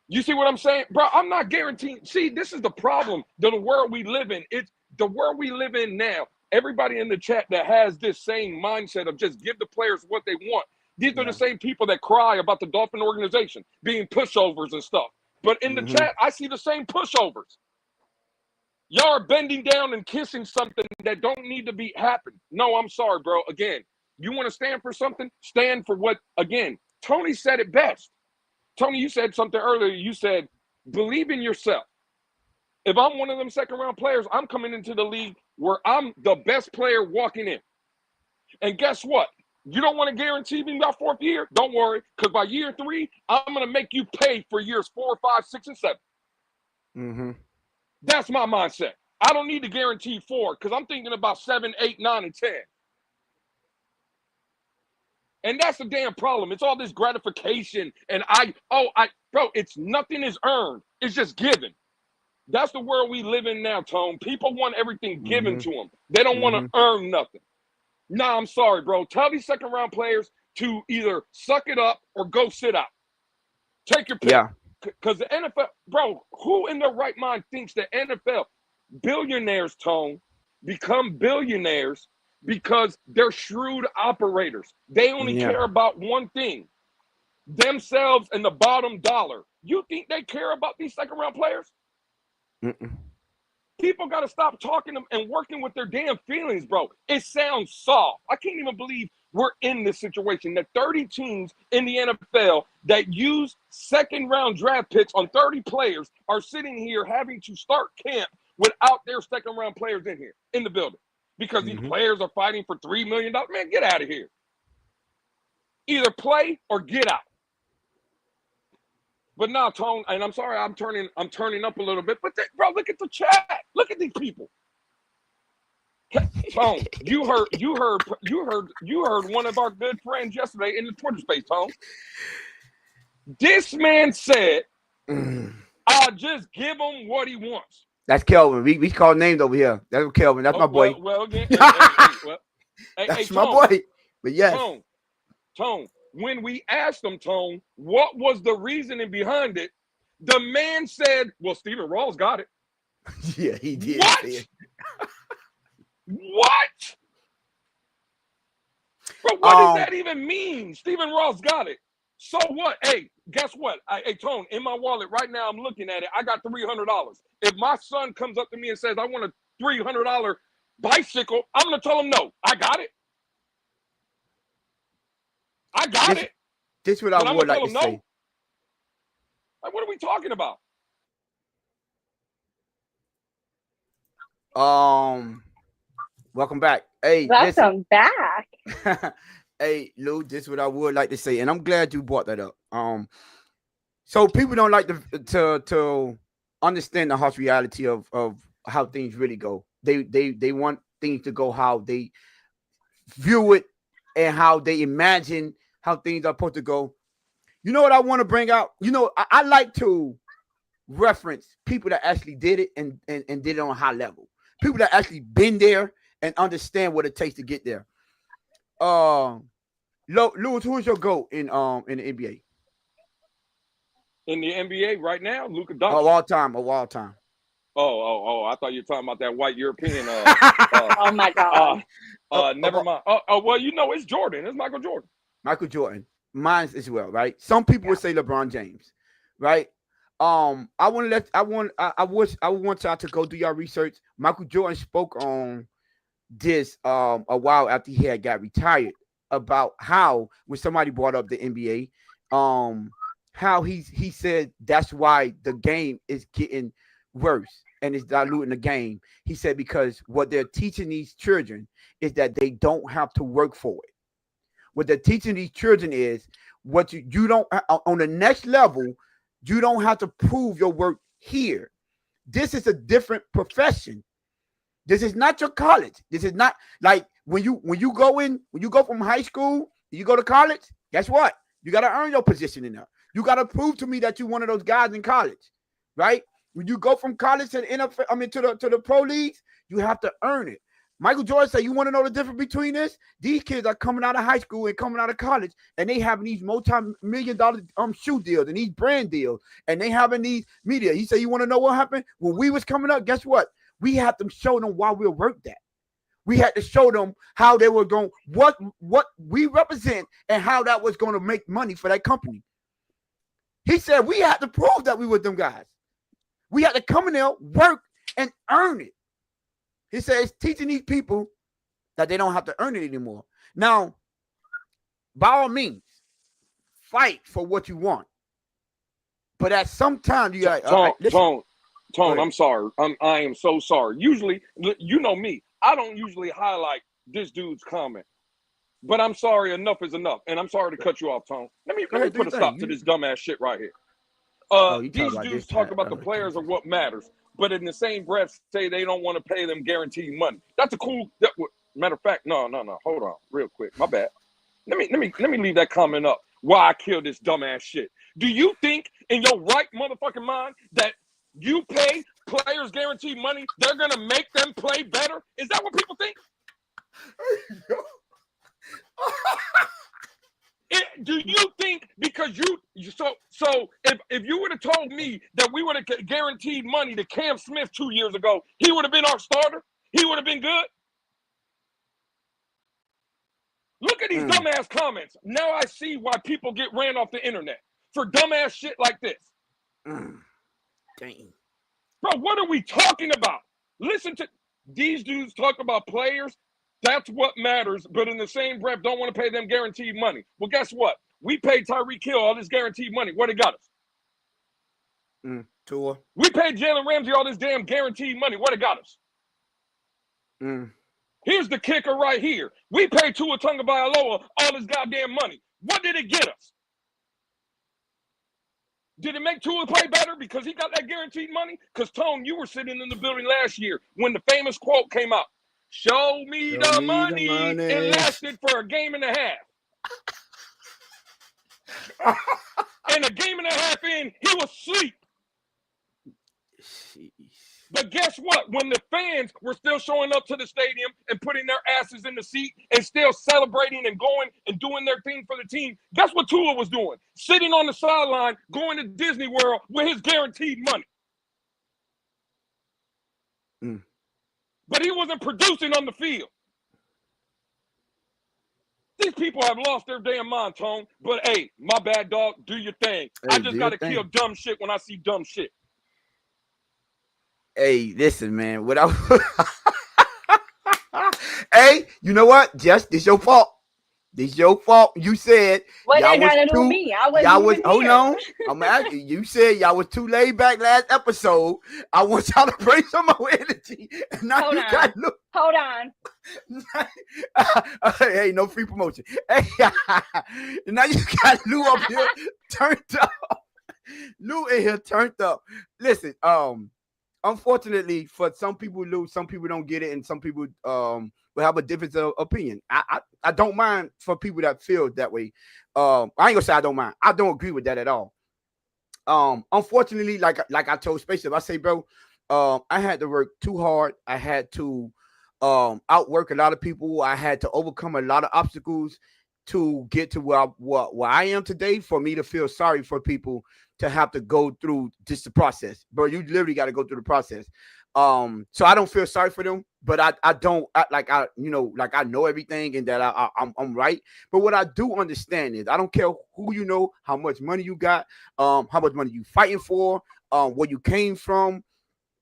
You see what I'm saying? Bro, I'm not guaranteeing. See, this is the problem. The world we live in. It's the world we live in now. Everybody in the chat that has this same mindset of just give the players what they want. These are the same people that cry about the Dolphin organization being pushovers and stuff. But in the chat, I see the same pushovers. Y'all are bending down and kissing something that don't need to be happening. No, I'm sorry, bro. Again, you want to stand for something? Stand for what, again, Tony said it best. Tony, you said something earlier. You said, believe in yourself. If I'm one of them second-round players, I'm coming into the league where I'm the best player walking in. And guess what? You don't want to guarantee me my fourth year? Don't worry, because by year 3, I'm going to make you pay for years 4, 5, 6, and 7. That's my mindset. I don't need to guarantee 4 because I'm thinking about 7, 8, 9, and 10. And that's the damn problem. It's all this gratification. And bro, it's nothing is earned. It's just given. That's the world we live in now, Tone. People want everything given to them. They don't want to earn nothing. Nah, I'm sorry, bro. Tell these second round players to either suck it up or go sit out. Take your pick. Yeah. Because the NFL, bro, who in their right mind thinks the NFL billionaires, Tone, become billionaires because they're shrewd operators. They only care about one thing, themselves and the bottom dollar. You think they care about these second-round players? Mm-mm. People got to stop talking and working with their damn feelings, bro. It sounds soft. I can't even believe we're in this situation that 30 teams in the NFL that use second-round draft picks on 30 players are sitting here having to start camp without their second-round players in here, in the building, because these players are fighting for $3 million. Man, get out of here. Either play or get out. But now, Tone, and I'm sorry, I'm turning up a little bit. But bro, look at the chat. Look at these people. Tone, you heard one of our good friends yesterday in the Twitter space, Tone. This man said, "I'll just give him what he wants." That's Kelvin. We call names over here. That's Kelvin. That's my boy. Well, again, that's my boy. But yes, Tone. When we asked him, Tone, what was the reasoning behind it, the man said, well, Stephen Ross got it. Yeah, he did. What? What? Bro, what does that even mean? Stephen Ross got it. So what? Hey, guess what? Hey, Tone, in my wallet right now, I'm looking at it. I got $300. If my son comes up to me and says, I want a $300 bicycle, I'm going to tell him no. I got it. I got it. This is what I would like to say. Like, what are we talking about? Welcome back. Hey, welcome back. Hey, Lou, this is what I would like to say, and I'm glad you brought that up. So people don't like to understand the harsh reality of how things really go. They want things to go how they view it and how they imagine how things are supposed to go. You know what I want to bring out? You know, I like to reference people that actually did it and did it on a high level. People that actually been there and understand what it takes to get there. Lewis, who is your GOAT in the NBA? In the NBA right now, Luka Doncic. Of all time. Oh! I thought you were talking about that white European. Oh my God. Never mind. Well, you know, it's Jordan. It's Michael Jordan. Michael Jordan. Mine as well, right? Some people would say LeBron James, right? I want y'all to go do your research. Michael Jordan spoke on this a while after he had got retired about how when somebody brought up the NBA, how he said that's why the game is getting worse and it's diluting the game. He said because what they're teaching these children is that they don't have to work for it. What they're teaching these children is what you don't on the next level. You don't have to prove your work here. This is a different profession. This is not your college. This is not like when you go from high school, you go to college. Guess what? You got to earn your position in there. You got to prove to me that you're one of those guys in college, right? When you go from college to the NFL, to the pro leagues, you have to earn it. Michael Jordan said, you want to know the difference between this? These kids are coming out of high school and coming out of college, and they having these multi-million-dollar shoe deals and these brand deals, and they having these media. He said, you want to know what happened? When we was coming up, guess what? We had to show them why we worked that. We had to show them how they were going, what we represent and how that was going to make money for that company. He said, we had to prove that we were them guys. We had to come in there, work, and earn it. He says teaching these people that they don't have to earn it anymore. Now, by all means, fight for what you want. But at some time, you got Tone, I'm sorry. I am so sorry. Usually, you know me. I don't usually highlight this dude's comment. But I'm sorry, enough is enough. And I'm sorry to cut you off, Tone. Let me put a stop to this dumbass shit right here. These dudes talk about the players are what matters. But in the same breath, say they don't want to pay them guaranteed money. That's a cool. Matter of fact, no. Hold on, real quick. My bad. Let me leave that comment up. Why I kill this dumbass shit? Do you think in your right motherfucking mind that you pay players guaranteed money, they're gonna make them play better? Is that what people think? Do you think because if you would have told me that we would have guaranteed money to Cam Smith 2 years ago, he would have been our starter? He would have been good? Look at these dumbass comments. Now I see why people get ran off the internet for dumbass shit like this. Dang. Bro, what are we talking about? Listen to these dudes talk about players. That's what matters. But in the same breath, don't want to pay them guaranteed money. Well, guess what? We paid Tyreek Hill all this guaranteed money. What it got us? Tua. We paid Jalen Ramsey all this damn guaranteed money. What it got us? Here's the kicker right here. We paid Tua Tagovailoa all this goddamn money. What did it get us? Did it make Tua play better because he got that guaranteed money? Because, Tone, you were sitting in the building last year when the famous quote came out. Show me the money. It lasted for a game and a half. And a game and a half in, he was asleep. But guess what? When the fans were still showing up to the stadium and putting their asses in the seat and still celebrating and going and doing their thing for the team, guess what Tua was doing? Sitting on the sideline, going to Disney World with his guaranteed money. But he wasn't producing on the field. These people have lost their damn mind, Tone. But, hey, my bad, dog. Do your thing. Hey, I just got to kill dumb shit when I see dumb shit. Hey, listen, man. Hey, you know what? Just this your fault. This your fault. You said what y'all got to do with me? I wasn't hold on. I'm asking. You said y'all was too laid back last episode. I want y'all to bring some more energy. And now hold on. Hey, no free promotion. Hey, now you got Lou up here turned up. Lou in here turned up. Listen, unfortunately, for some people, Lou, some people don't get it, and some people will have a difference of opinion. I don't mind for people that feel that way. I ain't gonna say I don't mind. I don't agree with that at all. Unfortunately, like I told Spaceship, I say, bro, I had to work too hard. I had to outwork a lot of people. I had to overcome a lot of obstacles to get to where I am today. For me to feel sorry for people to have to go through just the process, bro. You literally got to go through the process. So I don't feel sorry for them, but I don't like I know everything and that I'm right. But what I do understand is I don't care who you know, how much money you got, how much money you fighting for, where you came from.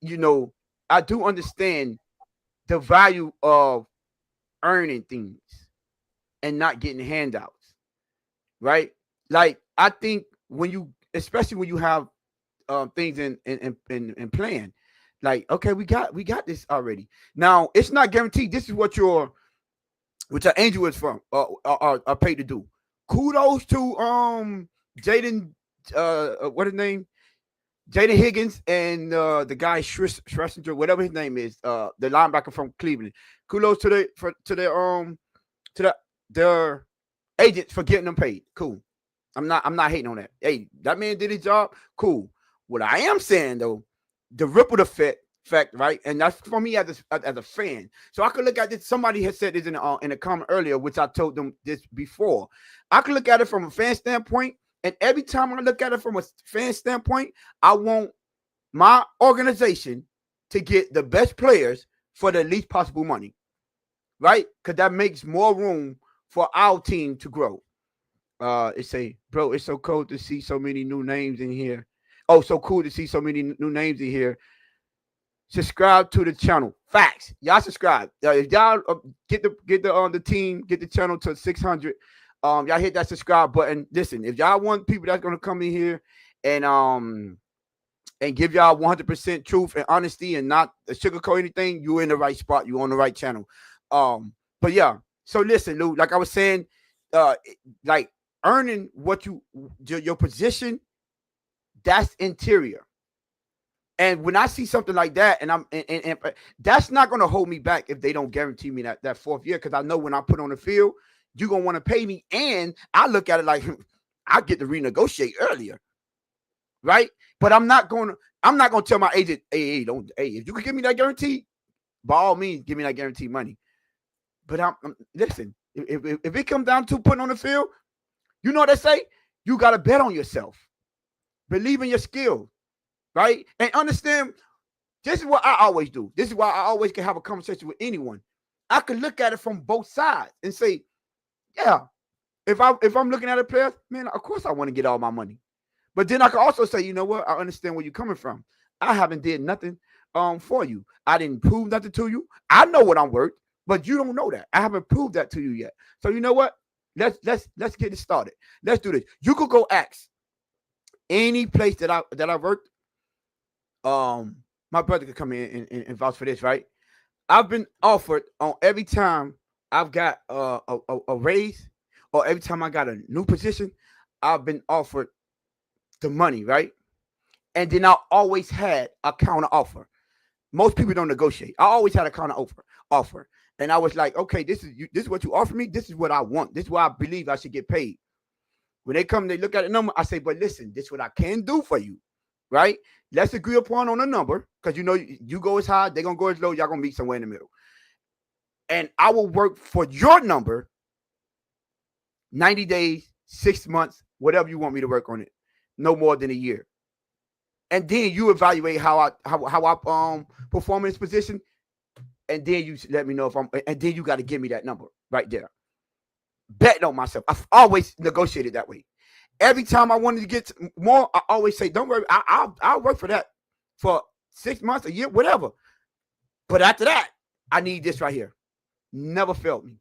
You know, I do understand the value of earning things and not getting handouts, right? Like I think especially when you have things in plan, like, okay, we got this already. Now it's not guaranteed. This is what your angel is from are paid to do. Kudos to Jaden what his name? Jaden Higgins and the guy Schlesinger, whatever his name is, the linebacker from Cleveland. Kudos to their agents for getting them paid. Cool. I'm not hating on that. Hey, that man did his job. Cool. What I am saying though, the ripple effect, right? And that's for me as a fan. So I could look at this. Somebody has said this in a comment earlier, which I told them this before. I could look at it from a fan standpoint, and every time I look at it from a fan standpoint, I want my organization to get the best players for the least possible money, right? Because that makes more room for our team to grow. It say, bro, it's so cool to see so many new names in here. Oh, so cool to see so many new names in here. Subscribe to the channel. Facts. Y'all subscribe. If y'all get the team, get the channel to 600. Y'all hit that subscribe button. Listen, if y'all want people that's gonna come in here and give y'all 100% truth and honesty and not sugarcoat anything, you in the right spot. You on the right channel. But yeah. So listen, Lou. Like I was saying, like earning what your position, that's interior. And when I see something like that, and that's not going to hold me back if they don't guarantee me that fourth year, because I know when I put on the field, you're going to want to pay me. And I look at it like I get to renegotiate earlier, right? But I'm not going to tell my agent, hey, if you can give me that guarantee, by all means, give me that guaranteed money. But listen, if it comes down to putting on the field, you know what they say? You got to bet on yourself. Believe in your skill, right? And understand, this is what I always do. This is why I always can have a conversation with anyone. I can look at it from both sides and say, yeah, if I'm looking at a player, man, of course I want to get all my money. But then I can also say, you know what? I understand where you're coming from. I haven't did nothing for you. I didn't prove nothing to you. I know what I'm worth, but you don't know that. I haven't proved that to you yet. So you know what? Let's get it started. Let's do this. You could go ask any place that I worked. My brother could come in and vouch for this, right? I've been offered on every time I've got a raise or every time I got a new position, I've been offered the money, right? And then I always had a counter offer. Most people don't negotiate. I always had a counter offer. And I was like, okay, this is what you offer me. This is what I want. This is what I believe I should get paid. When they come, they look at the number. I say, but listen, this is what I can do for you, right? Let's agree upon on a number because you go as high, they're gonna go as low. Y'all gonna meet somewhere in the middle. And I will work for your number 90 days, 6 months, whatever you want me to work on it, no more than a year. And then you evaluate how I perform in this position, and then you let me know if and then you got to give me that number right there. Betting on myself. I've always negotiated that way. Every time I wanted to get more, I always say, don't worry, I'll work for that for 6 months, a year, whatever. But after that, I need this right here. Never failed me.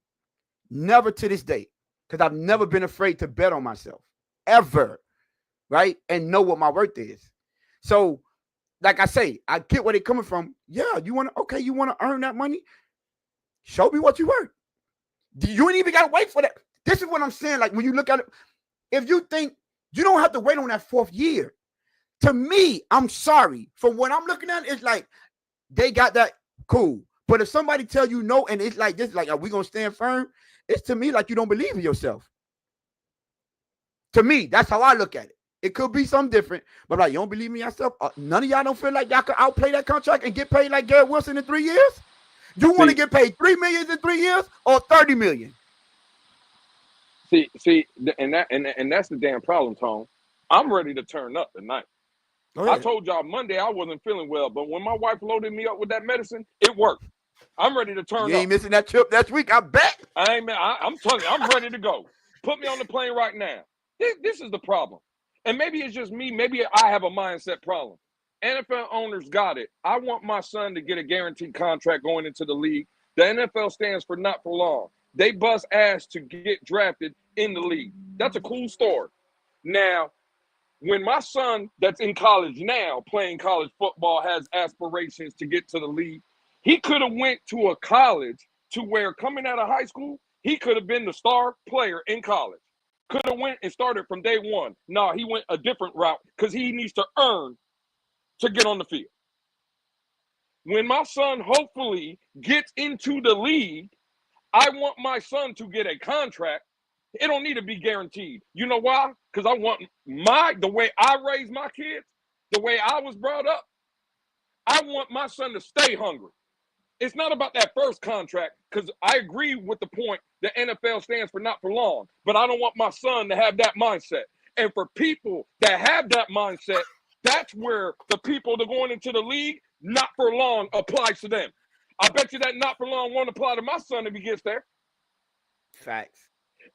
Never to this day. Because I've never been afraid to bet on myself. Ever. Right? And know what my worth is. So, like I say, I get where they're coming from. Yeah, you want to earn that money? Show me what you worth. You ain't even got to wait for that. This is what I'm saying. Like, when you look at it, if you think you don't have to wait on that 4th year, to me, I'm sorry. From what I'm looking at, it's like they got that cool. But if somebody tell you no, and it's like this, like, are we going to stand firm? It's to me like you don't believe in yourself. To me, that's how I look at it. It could be something different, but like, you don't believe in yourself? None of y'all don't feel like y'all can outplay that contract and get paid like Garrett Wilson in 3 years? You want to get paid $3 million in 3 years or $30 million? See, and that's the damn problem, Tone. I'm ready to turn up tonight. I told y'all Monday I wasn't feeling well, but when my wife loaded me up with that medicine, it worked. I'm ready to turn up. You ain't missing that trip next week, I bet. I'm telling you, I'm ready to go. Put me on the plane right now. This is the problem. And maybe it's just me. Maybe I have a mindset problem. NFL owners got it. I want my son to get a guaranteed contract going into the league. The NFL stands for not for long. They bust ass to get drafted in the league. That's a cool story. Now, when my son that's in college now, playing college football, has aspirations to get to the league, he could have went to a college to where coming out of high school, he could have been the star player in college. Could have went and started from day one. No, he went a different route because he needs to earn to get on the field. When my son hopefully gets into the league, I want my son to get a contract. It don't need to be guaranteed. You know why? Because I want the way I raise my kids, the way I was brought up, I want my son to stay hungry. It's not about that first contract, because I agree with the point the NFL stands for not for long, but I don't want my son to have that mindset. And for people that have that mindset, that's where the people that are going into the league, not for long, applies to them. I bet you that not for long won't apply to my son if he gets there. Facts.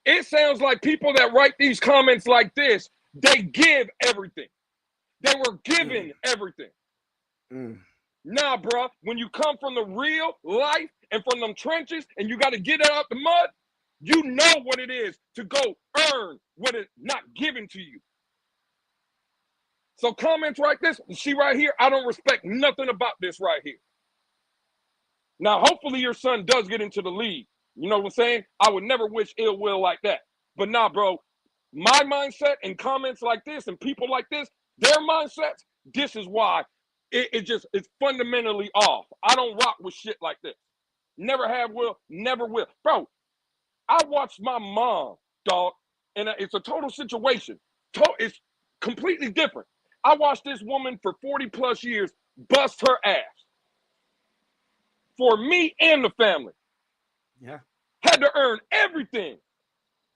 It sounds like people that write these comments like this, they give everything. They were given everything. Nah, bro, when you come from the real life and from them trenches and you got to get it out the mud, you know what it is to go earn what is not given to you. So comments like this, see right here, I don't respect nothing about this right here. Now, hopefully your son does get into the league. You know what I'm saying? I would never wish ill will like that. But nah, bro, my mindset and comments like this and people like this, their mindsets, this is why it's fundamentally off. I don't rock with shit like this. Never have, will, never will. Bro, I watched my mom, dog, and it's a total situation. It's completely different. I watched this woman for 40 plus years bust her ass. For me and the family. Yeah. Had to earn everything.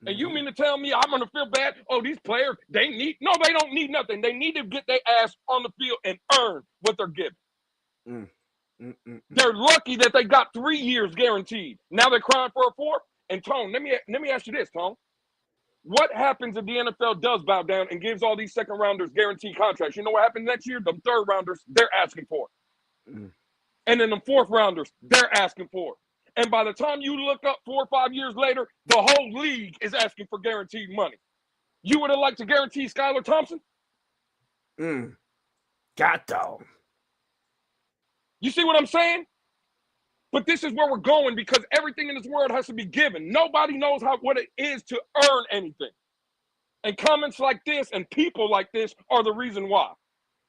And you mean to tell me I'm going to feel bad? Oh, these players, they don't need nothing. They need to get their ass on the field and earn what they're given. They're lucky that they got 3 years guaranteed. Now they're crying for a 4th. And Tone, let me ask you this, Tone. What happens if the NFL does bow down and gives all these second rounders guaranteed contracts? You know what happens next year? The third rounders, they're asking for it. And then the fourth rounders, they're asking for it. And by the time you look up 4 or 5 years later, the whole league is asking for guaranteed money. You would have liked to guarantee Skylar Thompson? Got dog. You see what I'm saying? But this is where we're going because everything in this world has to be given. Nobody knows what it is to earn anything. And comments like this and people like this are the reason why.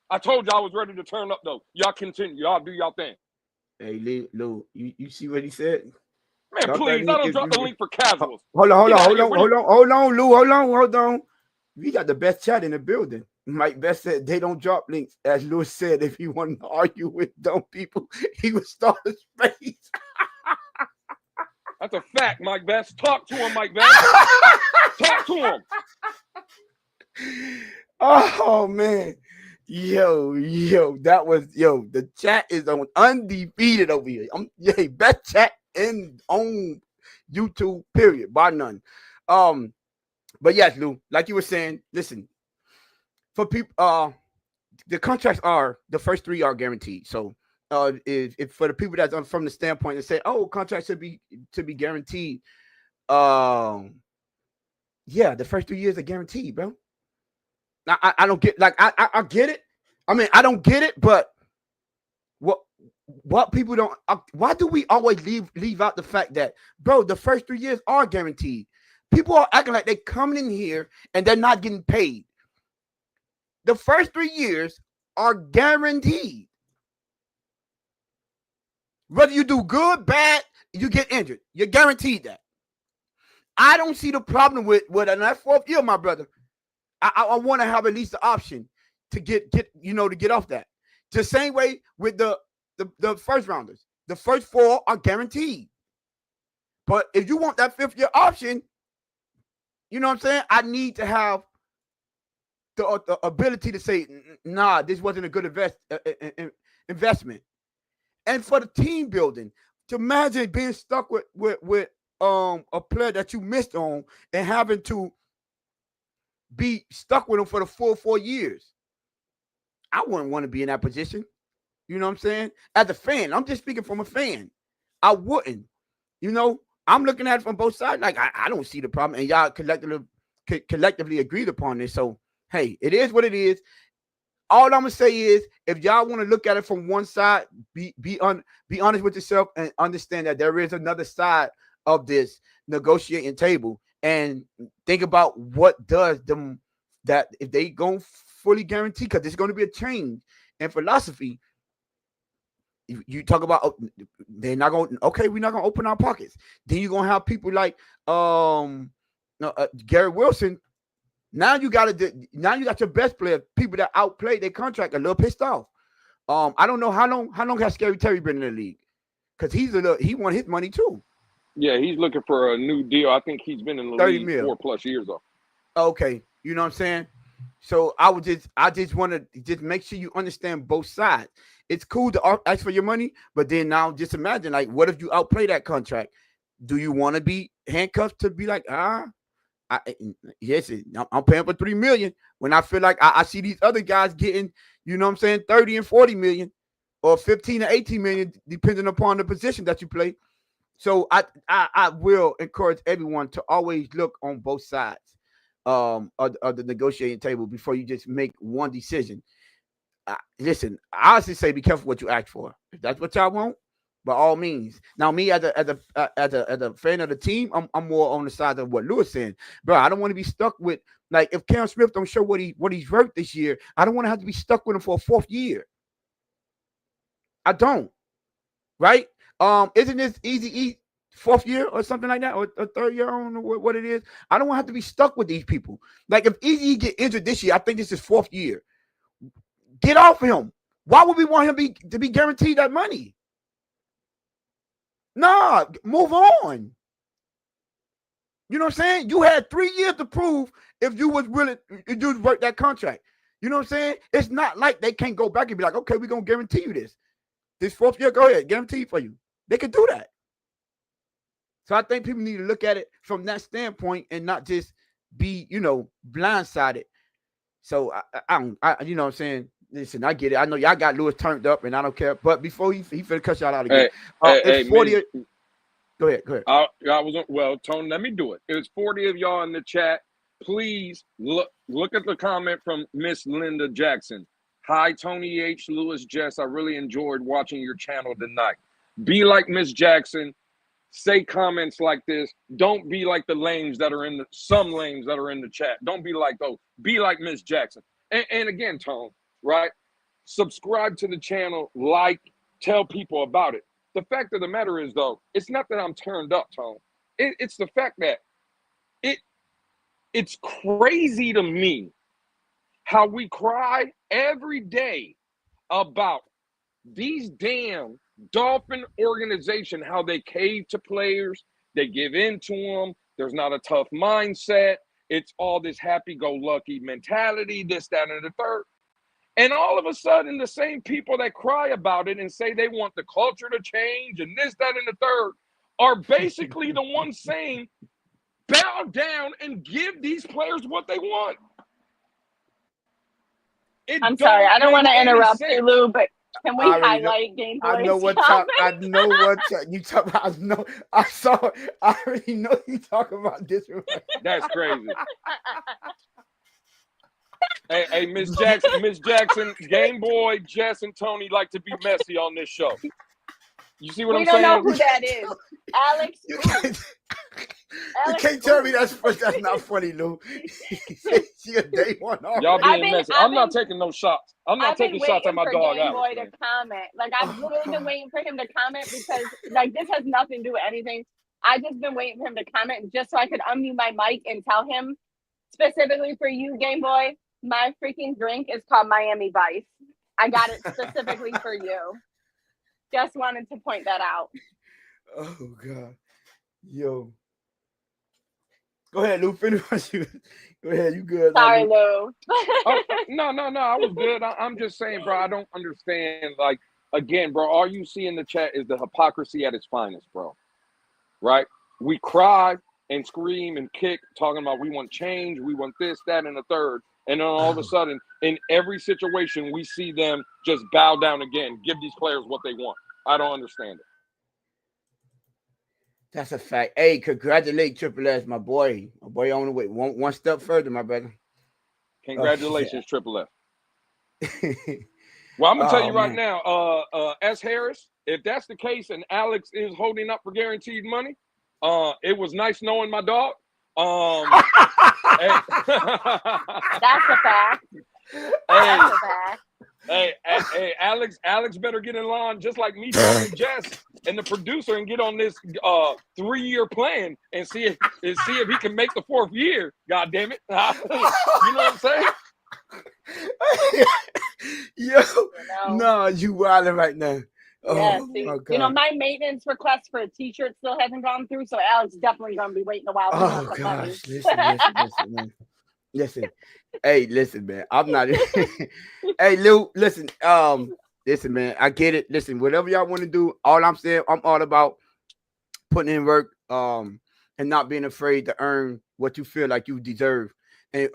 I told you I was ready to turn up, though. Y'all continue. Y'all do y'all thing. Hey, Lou, you see what he said? Man, please, I don't drop the link for casuals. Hold on, Lou. We got the best chat in the building. Mike Best said they don't drop links. As Lewis said, if you want to argue with dumb people, he would start a space. That's a fact, Mike Best. Talk to him, Mike Best. Talk to him. Oh man. Yo, that was the chat is on undefeated over here. Best chat on YouTube, period, bar none. But yes, Lou, like you were saying, listen, for people, the contracts are the first 3 are guaranteed. So if for the people that's from the standpoint that say, oh, contracts should be guaranteed, yeah, the first 3 years are guaranteed, bro. Now, I don't get, like, I get it. I mean, I don't get it, but what people don't, why do we always leave out the fact that, bro, the first 3 years are guaranteed? People are acting like they're coming in here and they're not getting paid. The first 3 years are guaranteed. Whether you do good, bad, you get injured. You're guaranteed that. I don't see the problem with that 4th year, my brother. I want to have at least the option to get off that. The same way with the first rounders. The first 4 are guaranteed. But if you want that 5th year option, you know what I'm saying? I need to have the ability to say, nah, this wasn't a good investment. And for the team building, to imagine being stuck with a player that you missed on and having to be stuck with him for the full 4 years. I wouldn't want to be in that position. You know what I'm saying? As a fan, I'm just speaking from a fan. I wouldn't. You know, I'm looking at it from both sides. Like, I don't see the problem. And y'all collectively agreed upon this. So, hey, it is what it is. All I'm going to say is, if y'all want to look at it from one side, be honest with yourself and understand that there is another side of this negotiating table. And think about what does them that if they go fully guarantee, because there's going to be a change in philosophy. You talk about they're not going. Okay, we're not going to open our pockets. Then you're going to have people like Gary Wilson. Now you got your best player, people that outplay their contract, a little pissed off. I don't know how long has Scary Terry been in the league, because he won his money too. Yeah, he's looking for a new deal. I think he's been in the league 4+ years though. Okay, you know what I'm saying? So I just want to just make sure you understand both sides. It's cool to ask for your money, but then now just imagine, like, what if you outplay that contract? Do you want to be handcuffed to be like, yes, I'm paying for $3 million when I feel like I see these other guys getting, you know what I'm saying, 30 and 40 million or 15 to 18 million, depending upon the position that you play. So I will encourage everyone to always look on both sides of the negotiating table before you just make one decision. Listen, I honestly say be careful what you ask for. If that's what y'all want, by all means. Now, me as a fan of the team, I'm more on the side of what Lewis saying, bro. I don't want to be stuck with, like, if Cam Smith don't show what he's worth this year, I don't want to have to be stuck with him for a 4th year. I don't. Right? Isn't this Easy 4th year or something like that, or 3rd year? I don't know what it is. I don't want to have to be stuck with these people. Like, if Easy get injured this year, I think this is 4th year. Get off him. Why would we want him to be guaranteed that money? Nah, move on. You know what I'm saying? You had 3 years to prove if you was willing, if you work that contract. You know what I'm saying? It's not like they can't go back and be like, okay, we're going to guarantee you this. This 4th year, go ahead, guarantee for you. They could do that. So I think people need to look at it from that standpoint and not just be, blindsided. So you know what I'm saying? Listen, I get it. I know y'all got Lewis turned up, and I don't care. But before he finna cut y'all out again, it's 40. Go ahead. I was Tony. Let me do it. It was 40 of y'all in the chat. Please look at the comment from Miss Linda Jackson. Hi, Tony H. Lewis Jess. I really enjoyed watching your channel tonight. Be like Miss Jackson. Say comments like this. Don't be like the lames that are in some lames that are in the chat. Don't be like those. Be like Miss Jackson. And again, Tone, right? Subscribe to the channel, tell people about it. The fact of the matter is, though, it's not that I'm turned up, Tone. It's the fact that it's crazy to me how we cry every day about these damn Dolphin organization, how they cave to players, they give in to them. There's not a tough mindset. It's all this happy-go-lucky mentality, this, that, and the third. And all of a sudden, the same people that cry about it and say they want the culture to change and this, that, and the third are basically the ones saying, bow down and give these players what they want. I'm sorry, I don't want to interrupt you, Lou, but can we highlight Game Boy's I know what time. I know what you talk about. I saw. I already know you talk about this. That's crazy. Hey, Miss Jackson, Game Boy, Jess, and Tony like to be messy on this show. You see what I'm saying? We don't know who that is. Alex. You can't tell me that's not funny, Lou. She a day one already. Y'all being messy. I'm not taking no shots. I'm not taking shots at my dog. Game Boy to comment. Like, I've literally been waiting for him to comment because, like, this has nothing to do with anything. I just been waiting for him to comment just so I could unmute my mic and tell him specifically for you, Game Boy. My freaking drink is called Miami Vice. I got it specifically for you. Just wanted to point that out. Oh God, yo. Go ahead, Lou. Finish what you. Go ahead, you good? Sorry, Lou. No. I was good. I'm just saying, bro. I don't understand. Like, again, bro. All you see in the chat is the hypocrisy at its finest, bro. Right? We cry and scream and kick, talking about we want change, we want this, that, and the third. And then all of a sudden, in every situation, we see them just bow down again, give these players what they want. I don't understand it. That's a fact. Hey, congratulate Triple S, my boy. My boy on the way. One step further, my brother. Congratulations, Triple S. Well, I'm going to tell you right now, S. Harris, if that's the case and Alex is holding up for guaranteed money, it was nice knowing my dog. That's a fact. That's a fact. Hey, Alex better get in line just like me, and Jess, and the producer, and get on this 3-year plan and see if he can make the 4th year. God damn it! You know what I'm saying? No, you wilding right now. Yeah, my maintenance request for a t-shirt still hasn't gone through, so Alex definitely gonna be waiting a while. Oh gosh, listen, man. Listen, hey, listen, man. I'm not. Hey, Lou, listen. Listen, man. I get it. Listen, whatever y'all want to do, all I'm saying, I'm all about putting in work, and not being afraid to earn what you feel like you deserve, and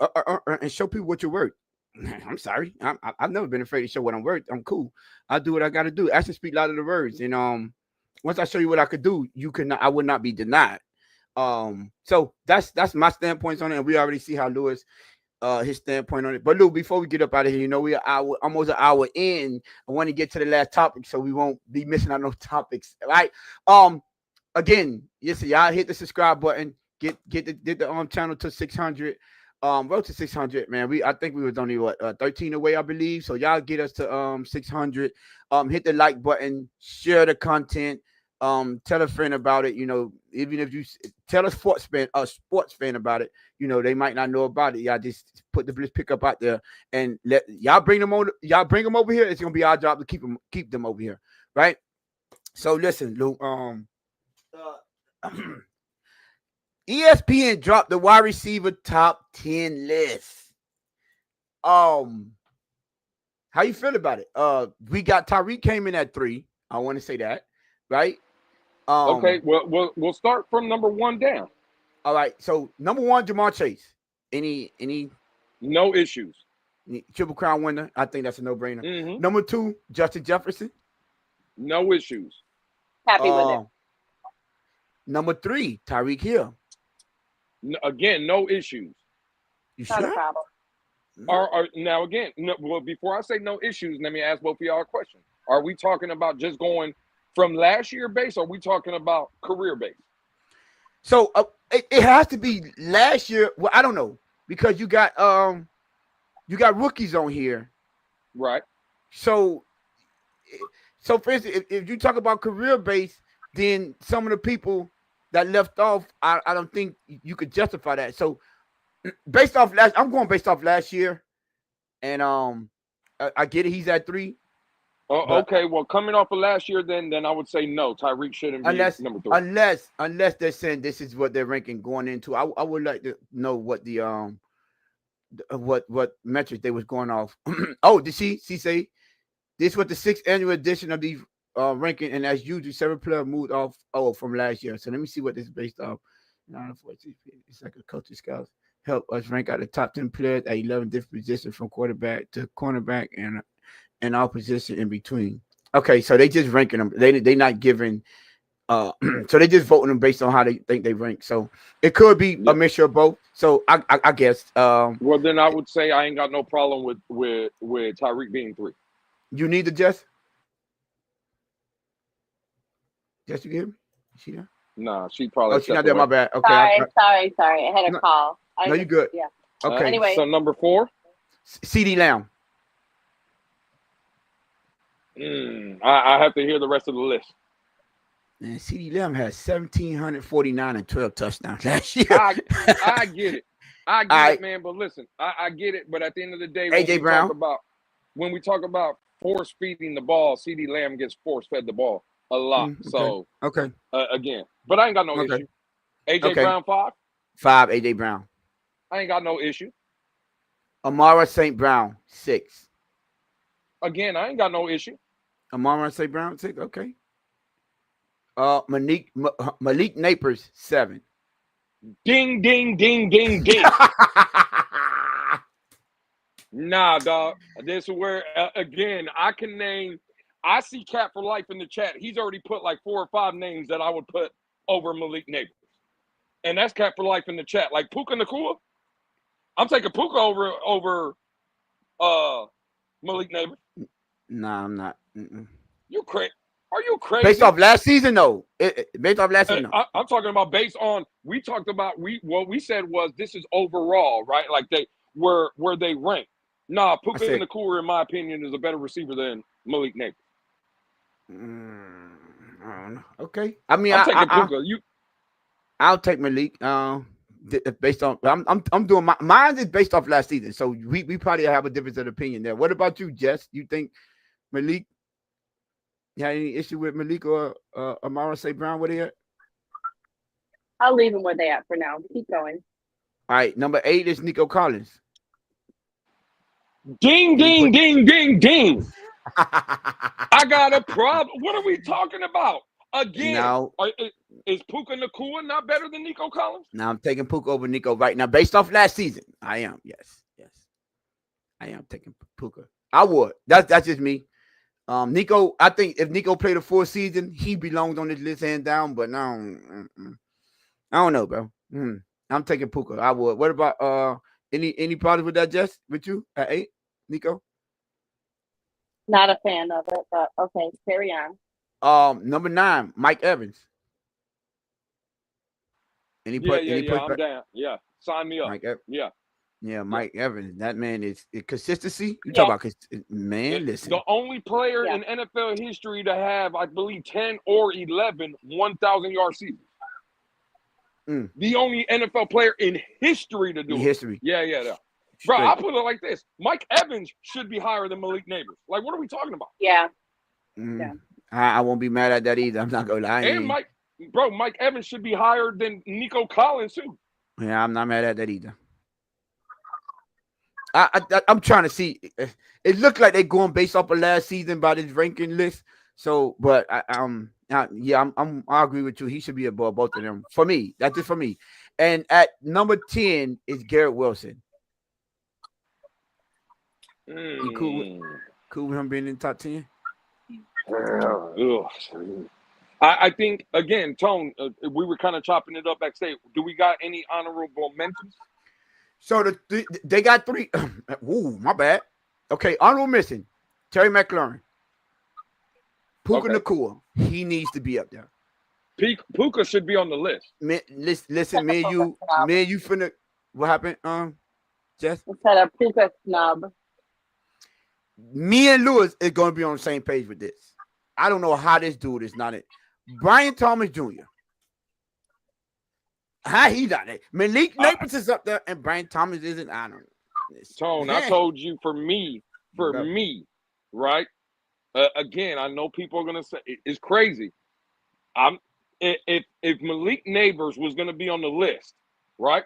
show people what you're worth. I'm sorry. I've never been afraid to show what I'm worth. I'm cool. I do what I got to do. Actions speak louder than words. And once I show you what I could do, I would not be denied. So that's my standpoints on it, and we already see how Lewis, his standpoint on it. But Lou, before we get up out of here, we are almost an hour in. I want to get to the last topic so we won't be missing out no topics. Right? Again, yes, y'all hit the subscribe button. Get the channel to 600. Road to 600, man. I think we was only 13 away, I believe. So y'all get us to 600. Hit the like button, share the content. Tell a friend about it. Even if you tell a sports fan about it, they might not know about it. Y'all just put the Blitz pickup out there and let y'all bring them on. Y'all bring them over here. It's gonna be our job to keep them over here, right? So listen, Lou. ESPN dropped the wide receiver top 10 list. How you feel about it? We got Tyreek came in at 3. I want to say that, right? Okay, we'll start from number 1 down. All right, so number 1, Jamar Chase. Any No issues. Triple Crown winner? I think that's a no-brainer. Mm-hmm. Number 2, Justin Jefferson. No issues. Happy with it. Number 3, Tyreek Hill. Again, no issues. You Not a sure? problem. Now again, well, before I say no issues, let me ask both of y'all a question. Are we talking about just going from last year base, or are we talking about career base? So it has to be last year. Well, I don't know, because you got rookies on here. Right. So for instance, if you talk about career base, then some of the people that left off, I don't think you could justify that. So I'm going based off last year, and I get it. He's at 3. Okay. Well, coming off of last year, then I would say no. Tyreek shouldn't be number 3. Unless they're saying this is what they're ranking going into. I would like to know what the what metrics they was going off. Oh, did she say this was the 6th annual edition of the ranking, and as usual, several players moved off from last year. So let me see what this is based off. It's like a coaching scouts help us rank out the top 10 players at 11 different positions, from quarterback to cornerback and all positions in between. Okay, so they just ranking them. They not giving. So they just voting them based on how they think they rank. So it could be a mixture of both. So I guess. Well, then I would say I ain't got no problem with Tyreek being 3. You need the Jess. Jess, you hear me? Is she there? Nah, she probably. Oh, she's not there. My bad. Okay. Sorry. I had a call. No, you good. Yeah. Okay. Anyway. So number 4. CeeDee Lamb. I have to hear the rest of the list. Man, CeeDee Lamb has 1,749 and 12 touchdowns last year. I get it. I get it, man. But listen, I get it. But at the end of the day, when we talk about force feeding the ball, CeeDee Lamb gets force fed the ball a lot. Okay. So okay. Again, but I ain't got no issue. AJ Brown 5. 5 AJ Brown. I ain't got no issue. Amara St. Brown 6. Again, I ain't got no issue. Amara St. Brown 6. Okay. Malik Napers 7. Ding, ding, ding, ding, ding. Nah, dog. This is where again I can name. I see Cat for Life in the chat. He's already put like 4 or 5 names that I would put over Malik Napers, and that's Cat for Life in the chat. Like Puka Nacua, I'm taking Puka over Malik Napers. Nah, I'm not. You crazy? Are you crazy? Based off last season, no. Based off last season, no. I'm talking about based on. We talked about what we said was this is overall, right? Like they where they rank. Nah, Puka Nacua, in my opinion, is a better receiver than Malik Napers. I don't know. Okay. I mean, I'm taking Puka. I'll take Malik. Based on I'm doing mine is based off last season, so we probably have a difference of opinion there. What about you, Jess? You think Malik? You had any issue with Malik or Amara St. Brown? Where they at? I'll leave them where they at for now. Keep going. All right, number 8 is Nico Collins. Ding, ding, ding, ding, ding. I got a problem. What are we talking about? Again, now, is Puka Nacua not better than Nico Collins? Now I'm taking Puka over Nico right now, based off last season. I am, yes. I am taking Puka. I would. That's just me. Nico, I think if Nico played a full season, he belongs on this list hand down. But no, I don't know, bro. I'm taking Puka. I would. What about any problems with that, Jess? With you at 8, Nico? Not a fan of it, but okay, carry on. Number 9, Mike Evans. I'm down. Yeah, sign me up. Mike Evans. That man is consistency. You talk about man. Listen, the only player in NFL history to have, I believe, 10 or 11 1,000-yard seasons. The only NFL player in history to do it. Yeah. Bro, I put it like this: Mike Evans should be higher than Malik Napers. Like, what are we talking about? Yeah. I won't be mad at that either. I'm not gonna lie. And Mike Evans should be higher than Nico Collins too. Yeah, I'm not mad at that either. I'm trying to see. It looked like they're going based off of last season by this ranking list. So, but I agree with you. He should be above both of them. For me, that's just for me. And at number 10 is Garrett Wilson. You cool with him being in the top 10? I think, again, Tone, we were kind of chopping it up backstage. Do we got any honorable mentions? So they got 3. Ooh, my bad. Okay, honorable mention. Terry McLaurin. Puka Nacua. He needs to be up there. Puka should be on the list. Listen, me and you finna. What happened? Jess? Instead of Puka snub. Me and Lewis is going to be on the same page with this. I don't know how this dude is not it. Brian Thomas Jr. How he done it? Malik Neighbors is up there, and Brian Thomas isn't. I don't know. Tone, I told you for me, right? Again, I know people are gonna say it's crazy. If Malik Neighbors was gonna be on the list, right?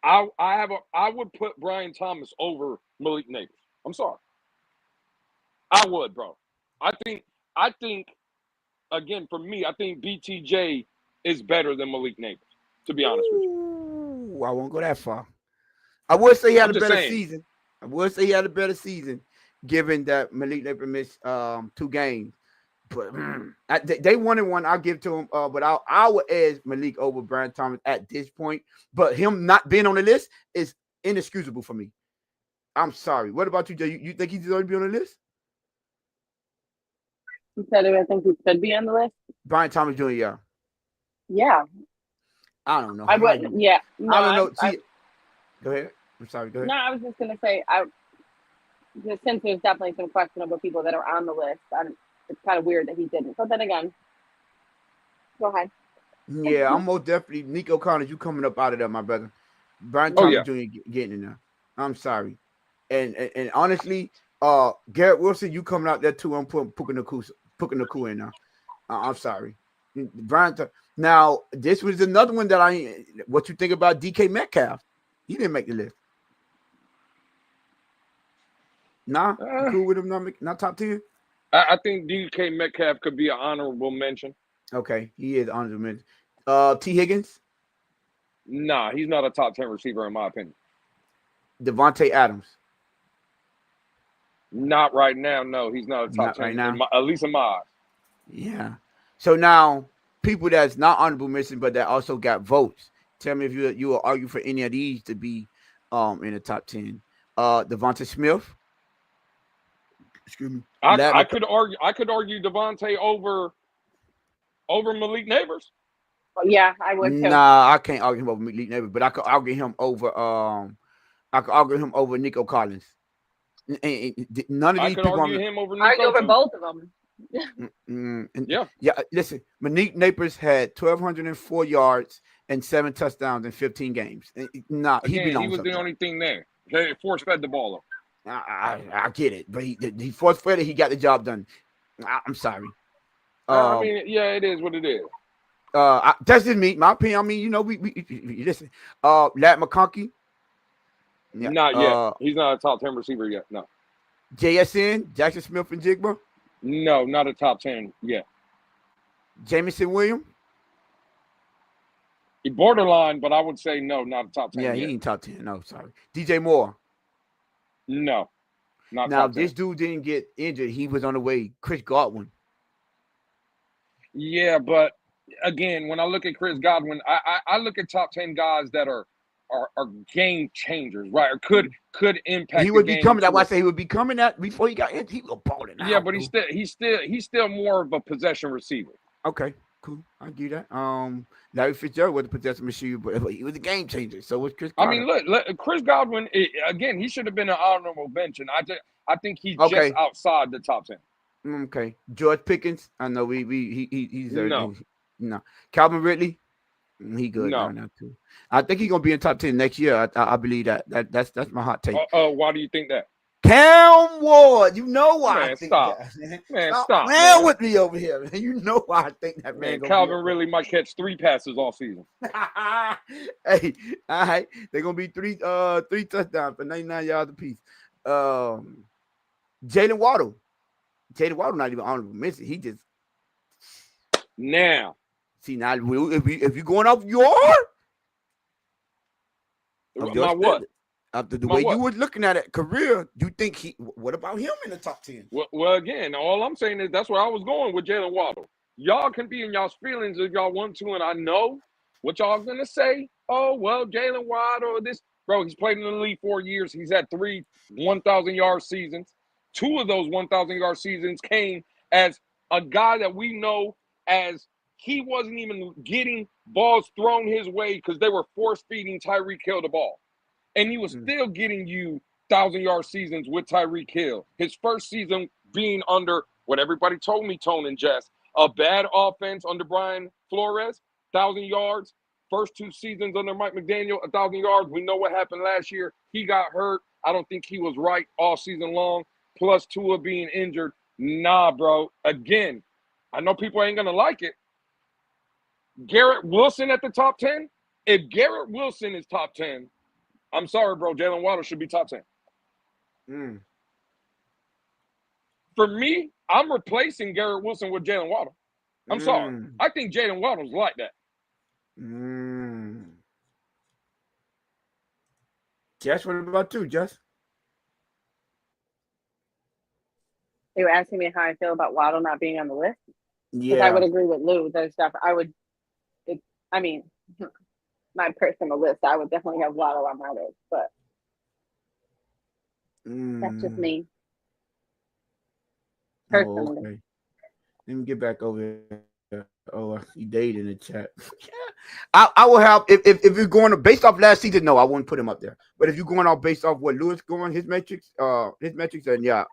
I would put Brian Thomas over Malik Neighbors. I'm sorry. I would, bro. I think again, for me, I think BTJ is better than Malik Neighbors, to be honest with you. I won't go that far. I would say he had a better season. I would say he had a better season, given that Malik Neighbors missed 2 games. But they wanted one. I'll give to him. But I would edge Malik over Brian Thomas at this point. But him not being on the list is inexcusable for me. I'm sorry. What about you, Jay? You think he deserves to be on the list? Instead of, I think he should be on the list. Brian Thomas Jr. Yeah. Yeah. I don't know. I wouldn't. Yeah. No, I don't know. Go ahead. I'm sorry. Go ahead. No, I was just gonna say, since there's definitely some questionable people that are on the list, it's kind of weird that he didn't. But then again, go ahead. Yeah, I'm most definitely Nico Collins. You coming up out of there, my brother. Brian Thomas Jr. getting in there. I'm sorry, and honestly, Garrett Wilson, you coming out there too. I'm putting Puka Nacua in now. I'm sorry, Brian. Now this was another one that what you think about DK Metcalf? He didn't make the list. Nah, cool with him not top 10. I think DK Metcalf could be an honorable mention. Okay, he is honorable mention. T. Higgins? Nah, he's not a top 10 receiver in my opinion. Devontae Adams? Not right now. No, he's not a top 10 right now. at least in my eyes. Yeah. So now, people that's not honorable mention, but that also got votes. Tell me if you will argue for any of these to be in the top 10. Devontae Smith. Excuse me. I could argue Devontae over Malik Neighbors. Yeah, I would too. Nah, I can't argue him over Malik Neighbors, but I could argue him over Nico Collins. None of these people. I could argue him over Nico. Argue over both of them. Yeah. Listen, Malik Neighbors had 1,204 yards and 7 touchdowns in 15 games. He was the only thing there. They force-fed the ball up. I get it, but he force-fed it. He got the job done. I'm sorry. I mean, yeah, it is what it is. That's just me, my opinion. I mean, we listen. Lat McConkey. Yeah, not yet. He's not a top 10 receiver yet. No. JSN, Jackson Smith and Jigba. No, not a top 10 yet. Jameson Williams. He borderline, but I would say no, not a top 10. Yeah, he ain't top 10. No, sorry. DJ Moore. No, not now. Top 10. This dude didn't get injured. He was on the way. Chris Godwin. Yeah, but again, when I look at Chris Godwin, I look at top 10 guys that are game changers, right? Or could impact. He would be coming. That's why I say he would be coming out before he got injured. He was balling out. Yeah, but he's still more of a possession receiver. Okay, cool. I get that. Larry Fitzgerald was a possession receiver, but he was a game changer. So was Chris Godwin. I mean, look, Chris Godwin again. He should have been an honorable mention. I think he's just outside the top 10. Okay, George Pickens. I know he's no. Calvin Ridley. He good now too. I think he's gonna be in top 10 next year. I believe that. That's my hot take. Why do you think that? Cam Ward, you know why man, I think stop. that. Man, stop. Man, with me over here, man. You know why I think that man. Calvin really might catch 3 passes all season. Hey, all right. They're gonna be three touchdowns for 99 yards apiece. Jalen Waddle. Jalen Waddle not even honorable mention. He just now. See now if you're going off your My what? After the My way what? you were looking at it, career, you think what about him in the top 10? Well, again, all I'm saying is that's where I was going with Jalen Waddle. Y'all can be in y'all's feelings if y'all want to, and I know what y'all gonna say. Oh, well, Jalen Waddle, this bro, he's played in the league 4 years. He's had 3 1,000-yard seasons. 2 of those 1,000-yard seasons came as a guy that we know as he wasn't even getting balls thrown his way because they were force-feeding Tyreek Hill the ball. And he was still getting you 1,000-yard seasons with Tyreek Hill. His first season being under what everybody told me, Tone and Jess, a bad offense under Brian Flores, 1,000 yards. First 2 seasons under Mike McDaniel, 1,000 yards. We know what happened last year. He got hurt. I don't think he was right all season long. Plus Tua being injured. Nah, bro. Again, I know people ain't going to like it. Garrett Wilson at the top 10? If Garrett Wilson is top 10, I'm sorry, bro. Jalen Waddle should be top 10. For me, I'm replacing Garrett Wilson with Jalen Waddle. I'm sorry. I think Jalen Waddle's like that. Jess, what about you, Jess? They were asking me how I feel about Waddle not being on the list. Yeah. Because I would agree with Lou. There's stuff my personal list, I would definitely have Waddle on my list, but that's just me. Personally. Okay. Let me get back over here. Oh, he dated in the chat. I will have if you're going based off last season, no, I wouldn't put him up there. But if you're going off based off what Lewis going his metrics, then yeah,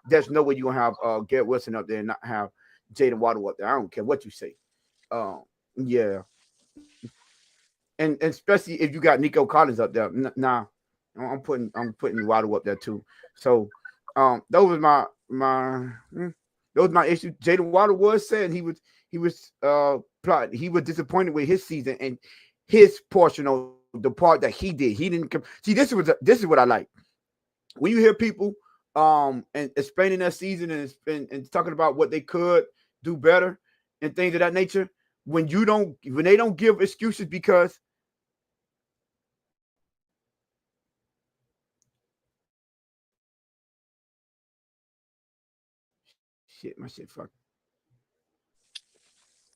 there's no way you're gonna have Garrett Wilson up there and not have Jalen Waddle up there. I don't care what you say. Yeah. And especially if you got Nico Collins up there. Nah, I'm putting Waddle up there too. So those was my issue. Jalen Waddle was saying he was disappointed with his season and his portion of the part that he did. He didn't come. See, this is what I like. When you hear people and explaining their season and talking about what they could do better and things of that nature, when they don't give excuses because my shit fucked.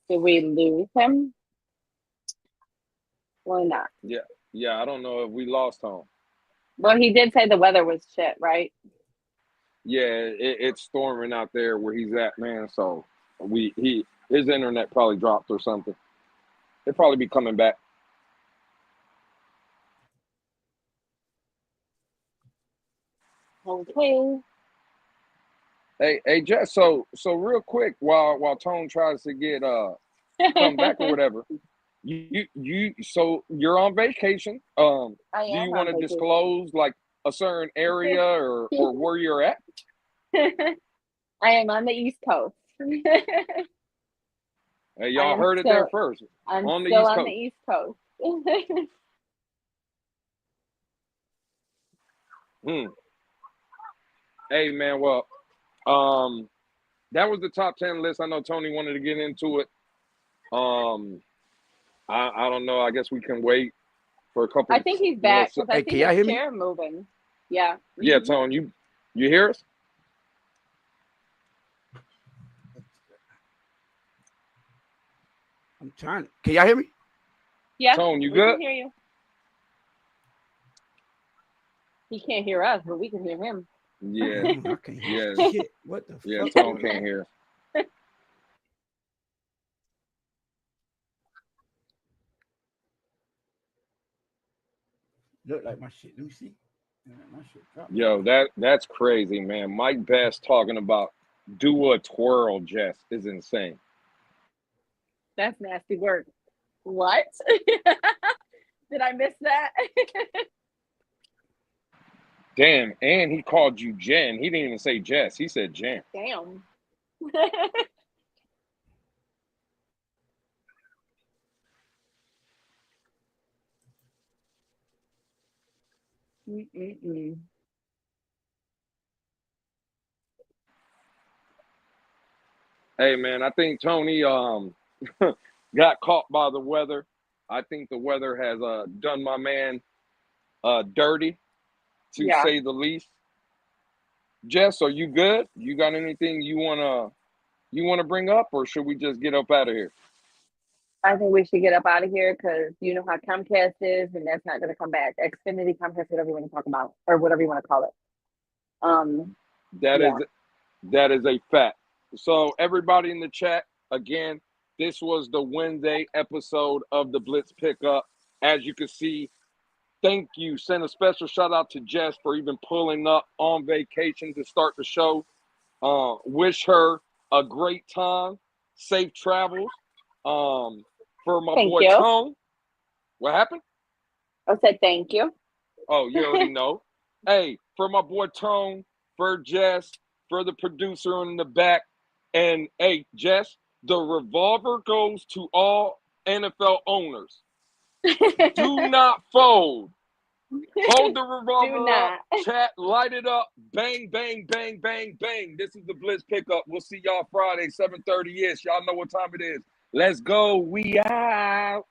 Did we lose him? Or not? Yeah, I don't know if we lost him. Well, he did say the weather was shit, right? Yeah, it's storming out there where he's at, man. So his internet probably dropped or something. He'll probably be coming back. Okay. Hey, Jess. So real quick, while Tone tries to get come back or whatever, so you're on vacation. Do you want to disclose like a certain area or where you're at? I am on the East Coast. Hey, y'all heard it there first. I'm on the still East on Coast. the East Coast. Hey, man. Well, that was the top 10 list. I know Tony wanted to get into it. I don't know. I guess we can wait for a couple. I think he's back because I think his chair moving. Yeah. Yeah, Tone, you hear us? I'm trying. Can y'all hear me? Yeah. Tone, you we good? Can hear you. He can't hear us, but we can hear him. Yeah. I can't hear shit. What the fuck? Yeah, Tone can't hear. Look like my shit. Let me see. My shit dropped. Yo, that's crazy, man. Mike Bass talking about do a twirl, Jess, is insane. That's nasty work. What? Did I miss that? Damn, and he called you Jen. He didn't even say Jess. He said Jen. Damn. Hey, man, I think Tony got caught by the weather. I think the weather has done my man dirty, to Yeah. say the least. Jess, are you good? You got anything you wanna bring up, or should we just get up out of here? I think we should get up out of here because you know how Comcast is, and that's not going to come back. Xfinity, Comcast, whatever you want to talk about, or whatever you want to call it. That Yeah. that is a fact. So everybody in the chat, again, this was the Wednesday episode of the Blitz Pickup. As you can see, thank you. Send a special shout out to Jess for even pulling up on vacation to start the show. Wish her a great time, safe travels. For my Thank boy you. Tone, what happened? I said thank you. Oh, you already know. Hey, for my boy Tone, for Jess, for the producer in the back, and hey, Jess, the revolver goes to all NFL owners. Do not fold. Hold the revolver up, chat, light it up, bang, bang, bang, bang, bang. This is the Blitz Pickup. We'll see y'all Friday, 7:30-ish. Y'all know what time it is. Let's go. We out.